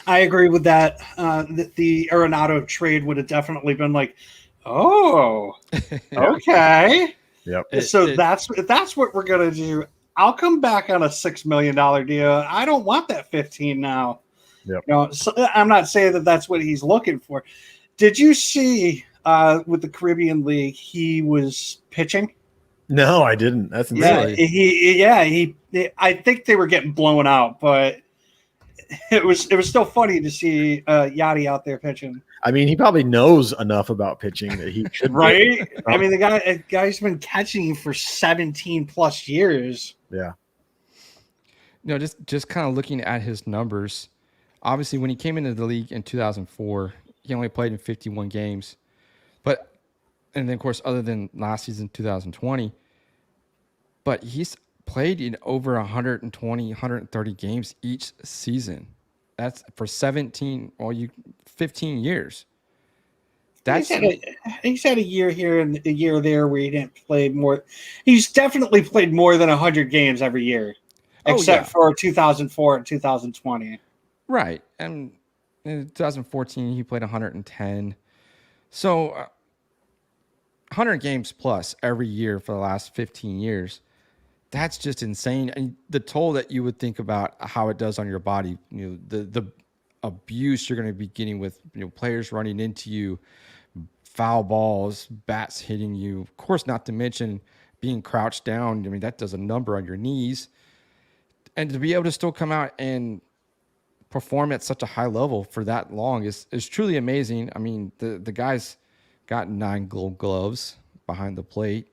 I agree with that. The Arenado trade would have definitely been like, oh, okay. Yep. So that's what we're going to do. I'll come back on a $6 million deal. I don't want that 15 now. Yep. So I'm not saying that that's what he's looking for. Did you see with the Caribbean League, he was pitching? No, I didn't. That's insane. I think they were getting blown out, but it was still funny to see Yachty out there pitching. He probably knows enough about pitching that he should. Right? The guy's been catching for 17 plus years. Yeah. Just kind of looking at his numbers. Obviously, when he came into the league in 2004, he only played in 51 games. And then, of course, other than last season, 2020, but he's played in over 120, 130 games each season. That's for 15 years. He's had a year here and a year there where he didn't play more. He's definitely played more than 100 games every year, except for 2004 and 2020. Right. And in 2014, he played 110. So 100 games plus every year for the last 15 years. That's just insane. And the toll that you would think about how it does on your body, the abuse you're going to be getting with players running into you, foul balls, bats hitting you. Of course, not to mention being crouched down. That does a number on your knees. And to be able to still come out and perform at such a high level for that long is truly amazing. The guy's got 9 gold gloves behind the plate.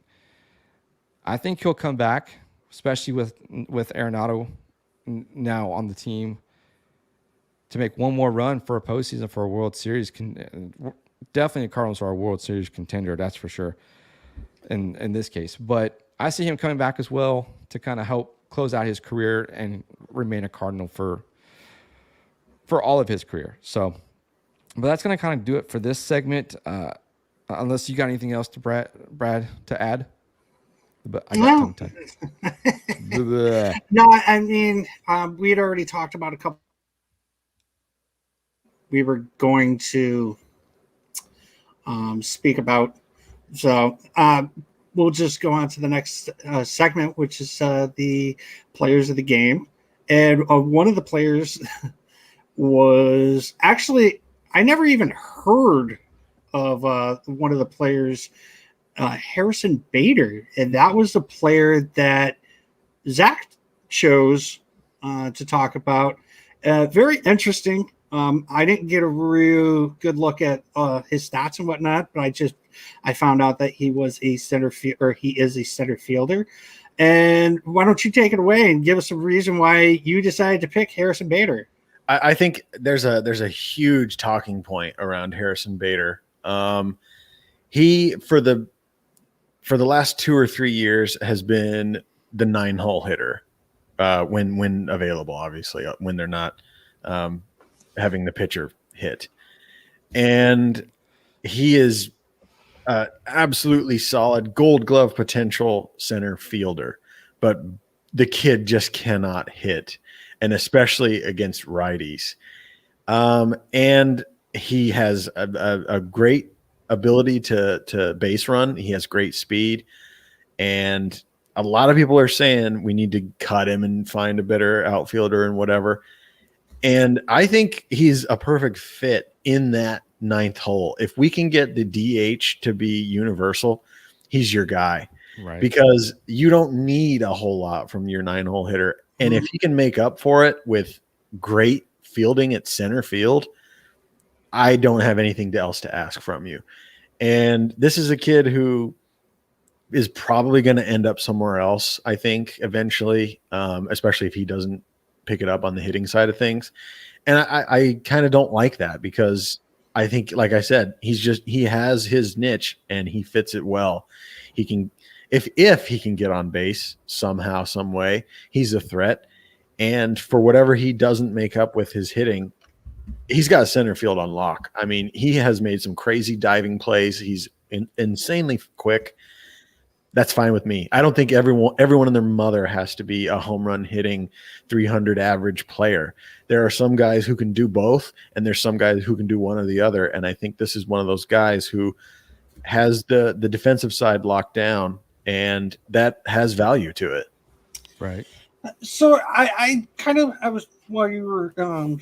I think he'll come back, especially with Arenado now on the team, to make one more run for a postseason for a World Series. Definitely the Cardinals are a World Series contender, that's for sure, in this case. But I see him coming back as well to kind of help close out his career and remain a Cardinal for all of his career. So, but that's going to kind of do it for this segment. Unless you got anything else to Brad to add. But I got tongue tied. No, we had already talked about a couple. We were going to speak about. So we'll just go on to the next segment, which is the players of the game. And one of the players was actually, I never even heard of one of the players, Harrison Bader, and that was the player that Zach chose to talk about. Very interesting. I didn't get a real good look at his stats and whatnot, but I found out that he is a center fielder. And why don't you take it away and give us a reason why you decided to pick Harrison Bader? I think there's a huge talking point around Harrison Bader. He for the last 2 or 3 years has been the 9-hole hitter when available, obviously, when they're not having the pitcher hit. And he is absolutely solid Gold Glove potential center fielder, but the kid just cannot hit, and especially against righties. And he has a great ability to base run. He has great speed, and a lot of people are saying we need to cut him and find a better outfielder and whatever. And I think he's a perfect fit in that 9th hole. If we can get the DH to be universal, he's your guy. Right. Because you don't need a whole lot from your 9-hole hitter. And if he can make up for it with great fielding at center field, I don't have anything else to ask from you. And this is a kid who is probably going to end up somewhere else, I think, eventually, especially if he doesn't pick it up on the hitting side of things. And I kind of don't like that, because I think, like I said, he has his niche and he fits it well. He can, if he can get on base somehow, some way, he's a threat. And for whatever he doesn't make up with his hitting, he's got center field on lock. I mean, he has made some crazy diving plays. He's insanely quick. That's fine with me. I don't think everyone and their mother has to be a home run hitting 300 average player. There are some guys who can do both, and there's some guys who can do one or the other. And I think this is one of those guys who has the defensive side locked down, and that has value to it. Right. So I was, while you were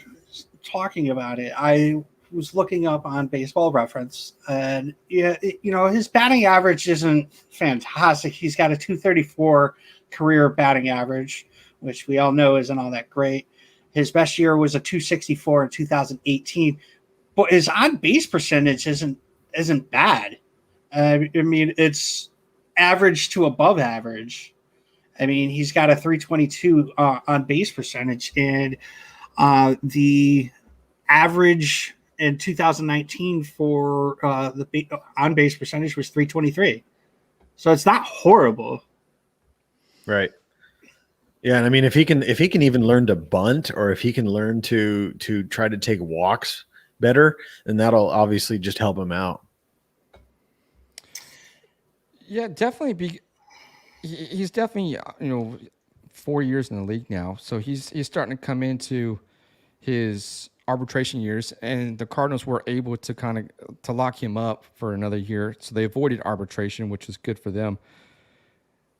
talking about it, I was looking up on Baseball Reference, and his batting average isn't fantastic. He's got a 234 career batting average, which we all know isn't all that great. His best year was a 264 in 2018, but his on base percentage isn't bad. I mean, it's average to above average. I mean, he's got a 322 on base percentage, and the average in 2019 for the on base percentage was 323. So it's not horrible. Right. Yeah, and I mean, if he can even learn to bunt, or if he can learn to try to take walks better, then that'll obviously just help him out. Yeah, definitely. He's definitely 4 years in the league now, so he's starting to come into his arbitration years, and the Cardinals were able to to lock him up for another year, so they avoided arbitration, which was good for them.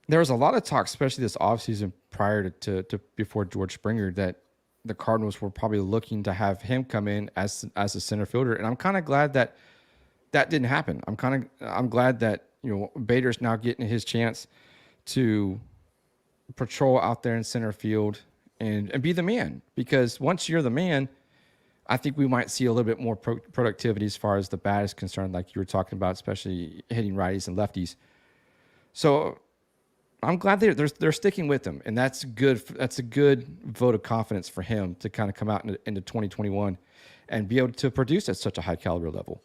There was a lot of talk, especially this offseason prior to before George Springer, that the Cardinals were probably looking to have him come in as a center fielder, and I'm kind of glad that didn't happen. I'm glad that Bader's now getting his chance to patrol out there in center field and be the man, because once you're the man, I think we might see a little bit more productivity as far as the bat is concerned, like you were talking about, especially hitting righties and lefties. So I'm glad they're sticking with him, and that's good. That's a good vote of confidence for him to kind of come out into 2021 and be able to produce at such a high caliber level.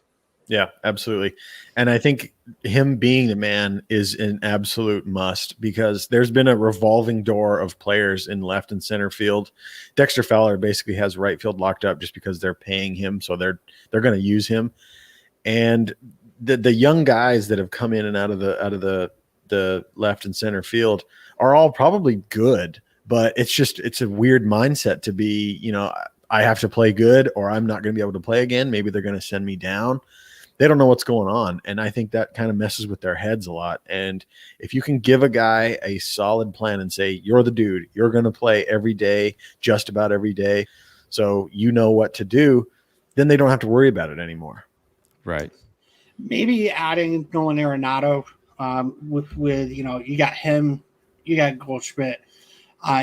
Yeah, absolutely. And I think him being the man is an absolute must, because there's been a revolving door of players in left and center field. Dexter Fowler basically has right field locked up just because they're paying him, so they're going to use him. And the young guys that have come in and out of the left and center field are all probably good, but it's a weird mindset to be, I have to play good or I'm not going to be able to play again. Maybe they're going to send me down. They don't know what's going on. And I think that kind of messes with their heads a lot. And if you can give a guy a solid plan and say, you're the dude, you're going to play every day, just about every day, so you know what to do, then they don't have to worry about it anymore. Right. maybe adding Nolan Arenado with you got him, you got Goldschmidt.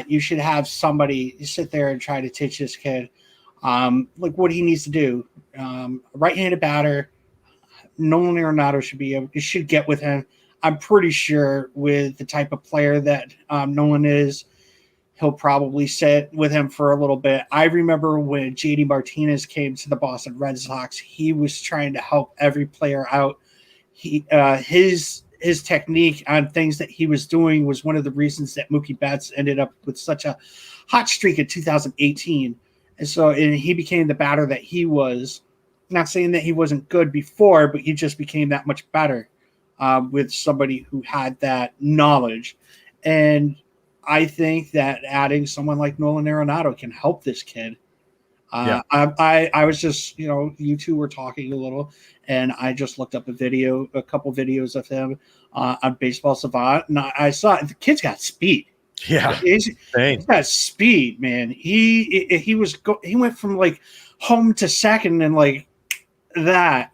You should have somebody sit there and try to teach this kid like what he needs to do. Right-handed batter, Nolan Arenado should get with him. I'm pretty sure with the type of player that Nolan is, he'll probably sit with him for a little bit. I remember when JD Martinez came to the Boston Red Sox, he was trying to help every player out. His technique on things that he was doing was one of the reasons that Mookie Betts ended up with such a hot streak in 2018. And he became the batter that he was. Not saying that he wasn't good before, but he just became that much better with somebody who had that knowledge. And I think that adding someone like Nolan Arenado can help this kid. I was just, you two were talking a little, and I just looked up a couple videos of him on Baseball Savant, and I saw the kid's got speed. Yeah, he's got speed, man. He went from like home to second and like that,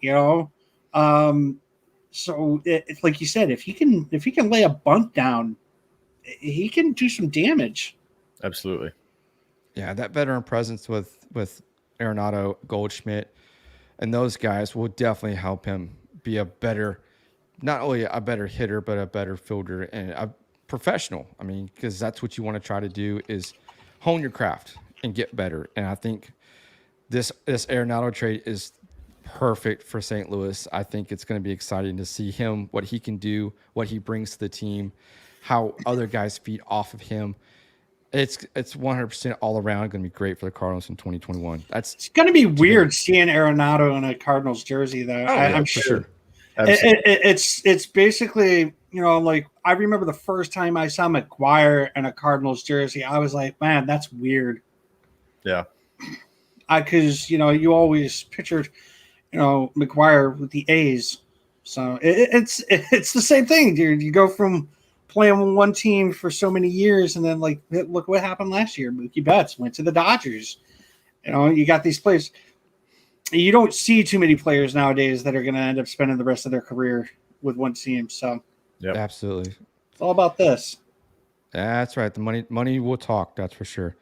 So it's like you said, if he can lay a bunt down, he can do some damage. Absolutely. Yeah, that veteran presence with Arenado, Goldschmidt, and those guys will definitely help him be not only a better hitter, but a better fielder and a professional. I mean, because that's what you want to try to do is hone your craft and get better. And I think this Arenado trade is perfect for St. Louis. I think it's going to be exciting to see him, what he can do, what he brings to the team, how other guys feed off of him. It's 100% all around going to be great for the Cardinals in 2021. It's going to be weird seeing Arenado in a Cardinals jersey, though. I'm sure. It's basically, like I remember the first time I saw McGuire in a Cardinals jersey, I was like, man, that's weird. Yeah. Because you always pictured, McGuire with the A's, so it's the same thing, dude. You go from playing with one team for so many years, and then like look what happened last year. Mookie Betts went to the Dodgers. You got these players. You don't see too many players nowadays that are going to end up spending the rest of their career with one team. So, yeah, absolutely, it's all about this. That's right. The money will talk. That's for sure.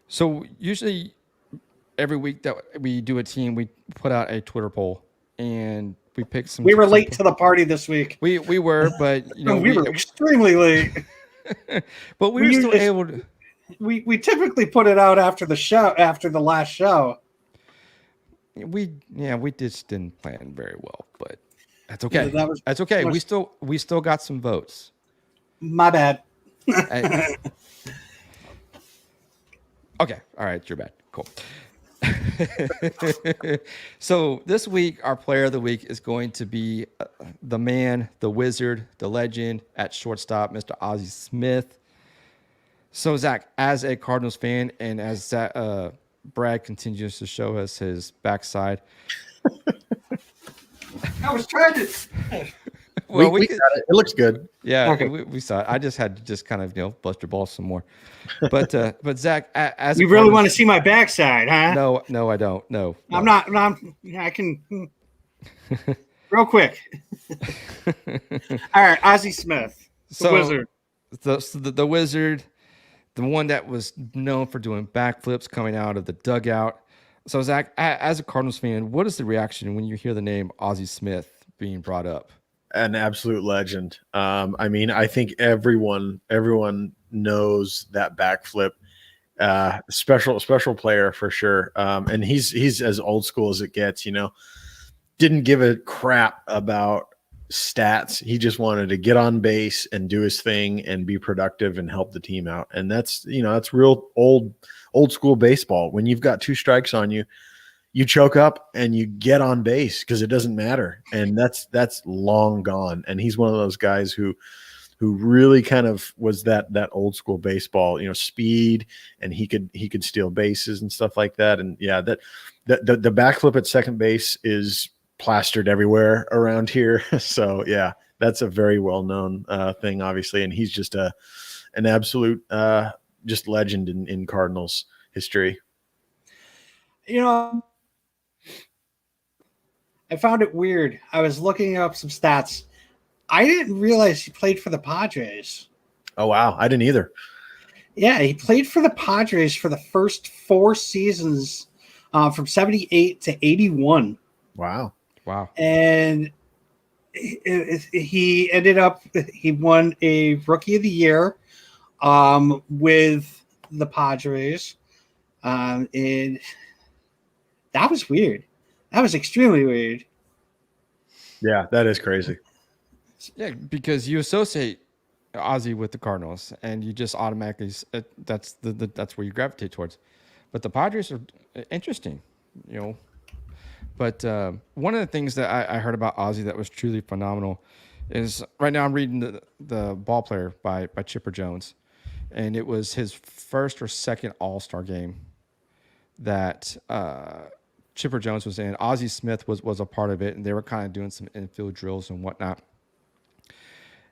So usually, every week that we do a team, we put out a Twitter poll and we pick some. We were late to the party this week. We were, but we were extremely late. But we were still able to. We typically put it out after the last show. We just didn't plan very well, but that's okay. Yeah, that's okay. We still got some votes. My bad. Okay. All right. You're bad. Cool. So this week, our player of the week is going to be the man, the wizard, the legend at shortstop, Mr. Ozzie Smith. So Zach, as a Cardinals fan, and as Brad continues to show us his backside, I was trying to. Well, we got it. It looks good. Yeah, okay. we saw it. I just had to just kind of bust your balls some more. But Zach, as you really want to see my backside, huh? No, I don't. No, I'm not. I can. Real quick. All right, Ozzie Smith, the wizard. The wizard, the one that was known for doing backflips coming out of the dugout. So Zach, as a Cardinals fan, what is the reaction when you hear the name Ozzie Smith being brought up? An absolute legend. I mean, I think everyone knows that backflip. Special player for sure. And he's as old school as it gets. Didn't give a crap about stats. He just wanted to get on base and do his thing and be productive and help the team out. And that's real old school baseball. When you've got two strikes on you, you choke up and you get on base because it doesn't matter. And that's long gone. And he's one of those guys who really kind of was that old school baseball, speed, and he could steal bases and stuff like that. And yeah, the backflip at second base is plastered everywhere around here. So yeah, that's a very well-known thing, obviously. And he's just an absolute just legend in Cardinals history. I found it weird. I was looking up some stats. I didn't realize he played for the Padres. Oh, wow. I didn't either. Yeah, he played for the Padres for the first 4 seasons from 78 to 81. Wow. And he ended up, he won a Rookie of the Year with the Padres. And that was weird. That was extremely weird. Yeah, that is crazy. Yeah, because you associate Ozzie with the Cardinals, and you just automatically that's where you gravitate towards. But the Padres are interesting, you know. But one of the things that I heard about Ozzie that was truly phenomenal is right now I'm reading the Ball Player by Chipper Jones, and it was his first or second All-Star game that Chipper Jones was in. Ozzie Smith was a part of it, and they were kind of doing some infield drills and whatnot.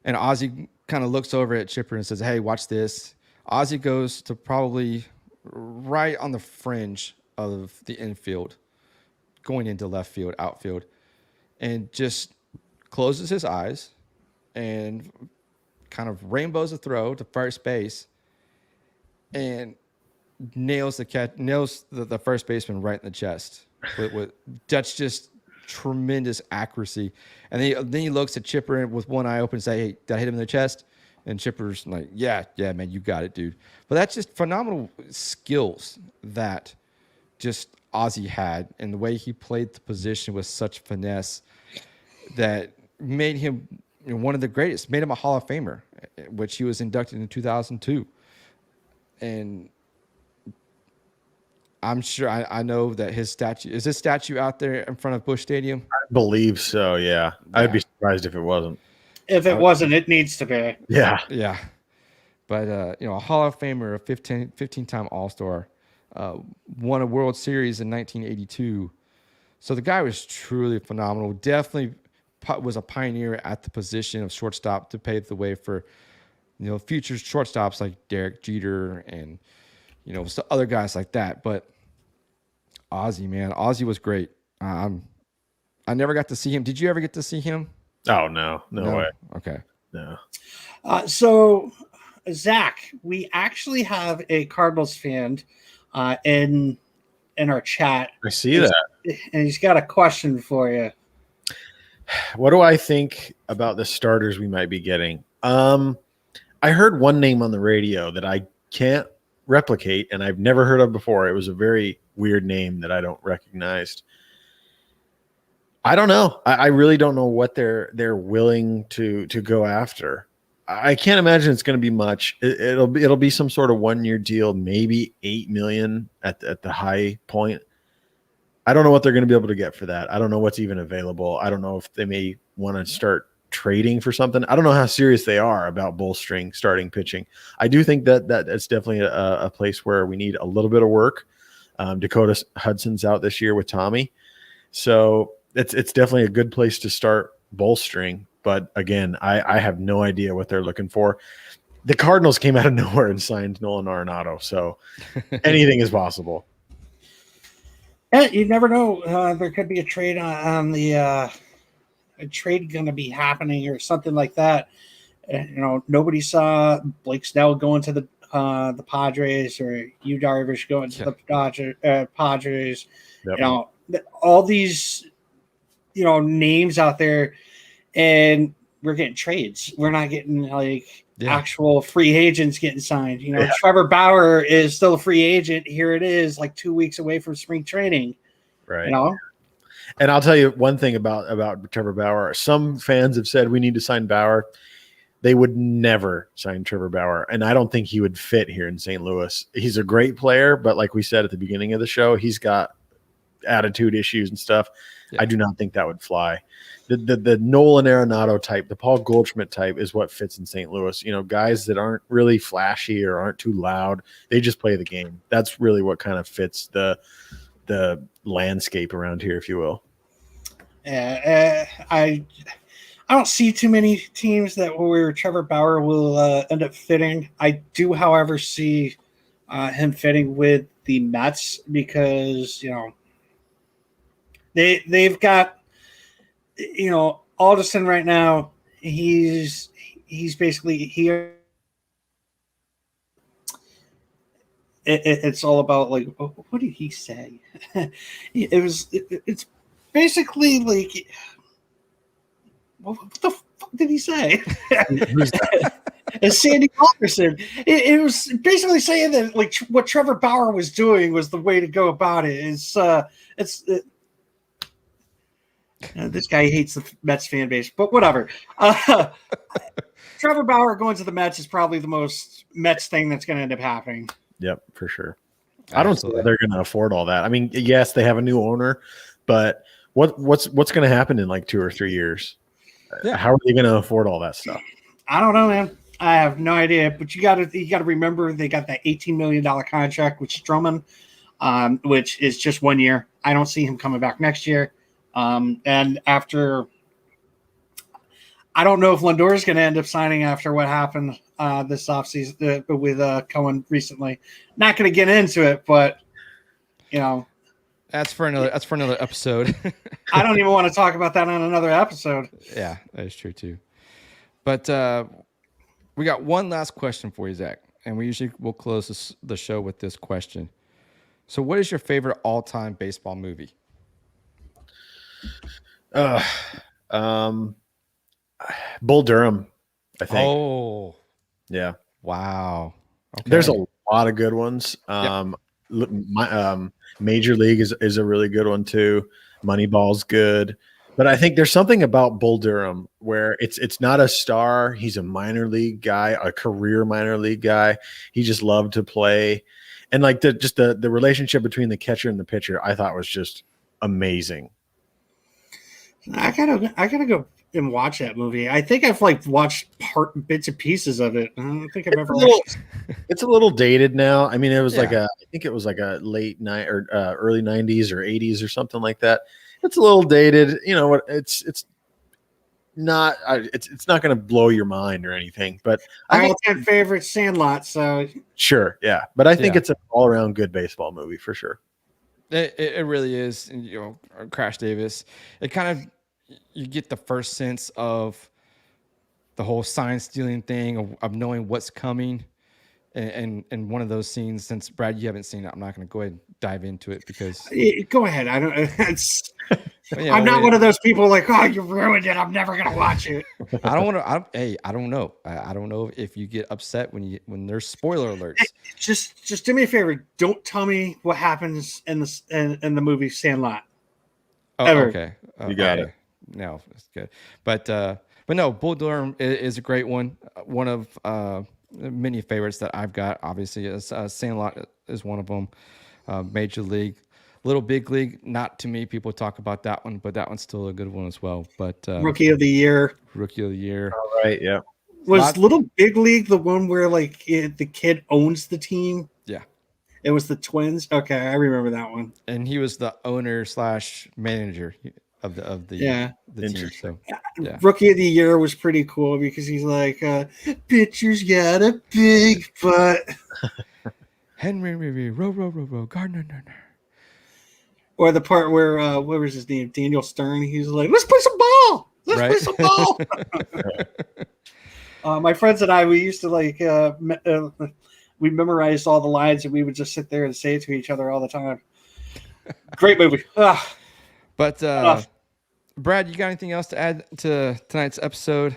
And Ozzie kind of looks over at Chipper and says, "Hey, watch this." Ozzie goes to probably right on the fringe of the infield, going into left field, outfield, and just closes his eyes and kind of rainbows a throw to first base and nails the first baseman right in the chest. That's just tremendous accuracy. And then he looks at Chipper with one eye open and say, "Hey, did I hit him in the chest?" And Chipper's like, yeah, man, you got it, dude. But that's just phenomenal skills that just Ozzie had, and the way he played the position with such finesse that made him one of the greatest, made him a Hall of Famer, which he was inducted in 2002. And I'm sure I know that his statue out there in front of Busch Stadium? I believe so, yeah. I'd be surprised if it wasn't. If it wasn't, it needs to be. Yeah. Yeah. But, a Hall of Famer, a 15-time All-Star, won a World Series in 1982. So the guy was truly phenomenal. Definitely was a pioneer at the position of shortstop to pave the way for, future shortstops like Derek Jeter and, other guys like that. But Ozzie, man, Ozzie was great. I never got to see him. Did you ever get to see him? Oh, no way. Okay. No. So, Zach, we actually have a Cardinals fan in our chat. I see that. And he's got a question for you. What do I think about the starters we might be getting? I heard one name on the radio that I can't replicate, and I've never heard of before. It was a very weird name that I don't recognize. I don't know. I really don't know what they're willing to go after. I can't imagine it's going to be much. It'll be some sort of 1-year deal, maybe $8 million at the high point. I don't know what they're going to be able to get for that. I don't know what's even available. I don't know if they may want to start trading for something. I don't know how serious they are about bolstering starting pitching. I do think that it's definitely a place where we need a little bit of work. Dakota Hudson's out this year with Tommy, so it's definitely a good place to start bolstering. But again, I have no idea what they're looking for. The Cardinals came out of nowhere and signed Nolan Arenado, so anything is possible. Yeah, you never know. There could be a trade on the a trade going to be happening or something like that. Nobody saw Blake Snell going to the Padres or Yu Darvish going to the Padres. Yep. All these names out there, and we're getting trades. We're not getting actual free agents getting signed. Trevor Bauer is still a free agent. Here it is, 2 weeks away from spring training. Right. And I'll tell you one thing about Trevor Bauer. Some fans have said we need to sign Bauer. They would never sign Trevor Bauer, and I don't think he would fit here in St. Louis. He's a great player, but like we said at the beginning of the show, he's got attitude issues and stuff. Yeah. I do not think that would fly. The Nolan Arenado type, the Paul Goldschmidt type is what fits in St. Louis. Guys that aren't really flashy or aren't too loud. They just play the game. That's really what kind of fits the landscape around here, if you will. I don't see too many teams where Trevor Bauer will end up fitting. I do, however, see him fitting with the Mets because they've got Alderson right now, he's basically here. It's all about like, what did he say? It's basically like, what the fuck did he say? It's Sandy Alderson. It was basically saying that like what Trevor Bauer was doing was the way to go about it. This guy hates the Mets fan base, but whatever. Trevor Bauer going to the Mets is probably the most Mets thing that's going to end up happening. Yep, for sure. I don't think they're going to afford all that. I mean, yes, they have a new owner, but what's going to happen in like 2 or 3 years? Yeah. How are they going to afford all that stuff? I don't know, man. I have no idea. But you got to remember they got that $18 million contract with Stroman, which is just 1 year. I don't see him coming back next year. And after, I don't know if Lindor is going to end up signing after what happened this offseason with Cohen recently. Not going to get into it, but that's for another episode. I don't even want to talk about that on another episode. Yeah, that is true too. But we got one last question for you, Zach, and we usually will close the show with this question. So, what is your favorite all-time baseball movie? Bull Durham, I think. Oh, yeah. Wow. Okay. There's a lot of good ones. Major League is a really good one too. Moneyball's good. But I think there's something about Bull Durham where it's not a star. He's a minor league guy, a career minor league guy. He just loved to play. And like the relationship between the catcher and the pitcher, I thought was just amazing. I gotta go and watch that movie. I think I've like watched bits and pieces of it. I don't think I've ever watched it. It's a little dated now. I mean, it was I think it was like a late night or early 90s or 80s or something like that. It's a little dated. You know what? It's not going to blow your mind or anything. But I think my favorite Sandlot. So sure, yeah. But I think it's an all around good baseball movie for sure. It really is. And, Crash Davis. It kind of you get the first sense of the whole sign stealing thing of knowing what's coming. And one of those scenes, since Brad, you haven't seen it, I'm not going to go ahead and dive into it because go ahead. I don't. I'm not one of those people like, oh, you ruined it. I'm never going to watch it. I don't want to. I don't know. I don't know if you get upset when there's spoiler alerts. Just do me a favor. Don't tell me what happens in the movie Sandlot. Oh, ever. Okay. You got it. No, it's good. But no, Bull Durham is a great one. One of many favorites that I've got. Obviously, Sandlot is one of them. Major League, Little Big League. Not too many people talk about that one, but that one's still a good one as well. But Rookie of the Year. All right. Yeah. Was Little Big League the one where like the kid owns the team? Yeah. It was the Twins. Okay, I remember that one. And he was the owner / manager of the team. So yeah. Rookie of the Year was pretty cool because he's like, pitcher's got a big butt. Henry, row, Gardner. Or the part where what was his name? Daniel Stern. He's like, let's play some ball. Let's play some ball. My friends and I, we used to like we memorized all the lines and we would just sit there and say it to each other all the time. Great movie. But Brad, you got anything else to add to tonight's episode?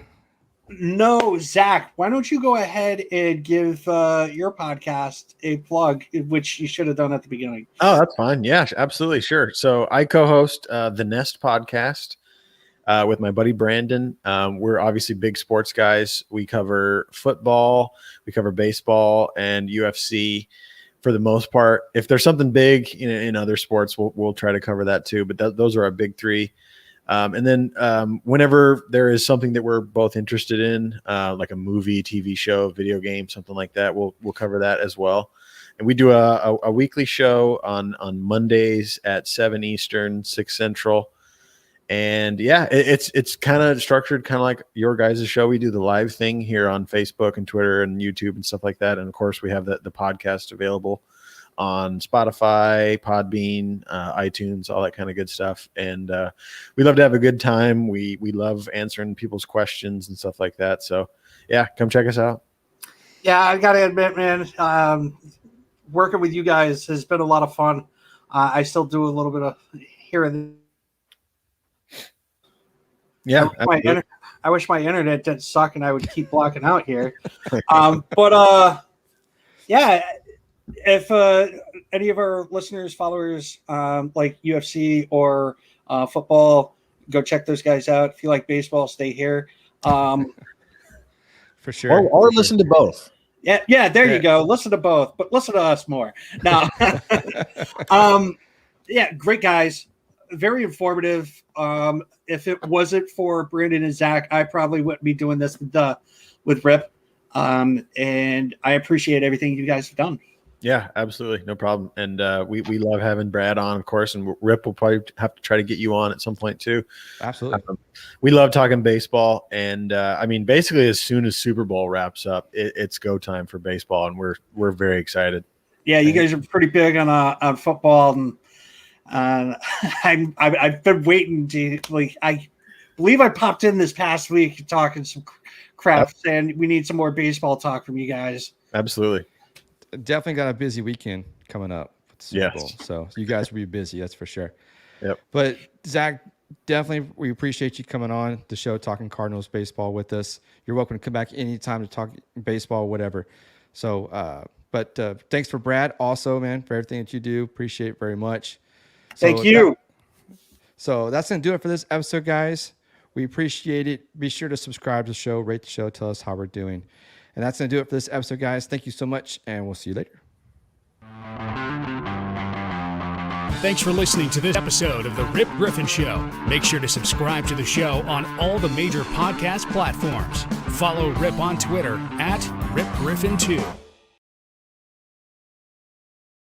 No, Zach, why don't you go ahead and give your podcast a plug, which you should have done at the beginning. Oh, that's fine. Yeah, absolutely. Sure. So I co-host the Nest podcast with my buddy Brandon. We're obviously big sports guys. We cover football, we cover baseball and UFC for the most part. If there's something big in other sports, we'll try to cover that too. But those are our big three. And then whenever there is something that we're both interested in, like a movie, TV show, video game, something like that, we'll cover that as well. And we do a weekly show on Mondays at 7 Eastern, 6 Central. And yeah, it's kind of structured kind of like your guys' show. We do the live thing here on Facebook and Twitter and YouTube and stuff like that. And of course, we have the podcast available on Spotify, Podbean, iTunes, all that kind of good stuff. And we love to have a good time. We love answering people's questions and stuff like that. So yeah, come check us out. Yeah, I got to admit, man, working with you guys has been a lot of fun. I still do a little bit of here and there. Yeah, I wish my internet didn't suck and I would keep blocking out here. But yeah, if any of our listeners, followers like UFC or football, go check those guys out. If you like baseball, stay here. For sure. Or listen to both. Yeah, there you go. Listen to both, but listen to us more. No. Yeah, great guys. Very informative. If it wasn't for Brandon and Zach, I probably wouldn't be doing this with Rip. And I appreciate everything you guys have done. Yeah, absolutely. No problem. And we love having Brad on, of course, and Rip will probably have to try to get you on at some point too. Absolutely. We love talking baseball. And I mean, basically as soon as Super Bowl wraps up, it's go time for baseball. And we're very excited. Yeah, you guys are pretty big on football. And I've been waiting to, like, I believe I popped in this past week talking some crap, saying we need some more baseball talk from you guys. Absolutely. Definitely got a busy weekend coming up with the Super Bowl. So you guys will be busy, that's for sure. Yep. But Zach, definitely we appreciate you coming on the show talking Cardinals baseball with us. You're welcome to come back anytime to talk baseball, whatever. So but thanks for Brad also, man, for everything that you do. Appreciate it very much. Thank you. So that's going to do it for this episode, guys. We appreciate it. Be sure to subscribe to the show, rate the show, tell us how we're doing. And that's going to do it for this episode, guys. Thank you so much, and we'll see you later. Thanks for listening to this episode of The Rip Griffin Show. Make sure to subscribe to the show on all the major podcast platforms. Follow Rip on Twitter @RipGriffin2.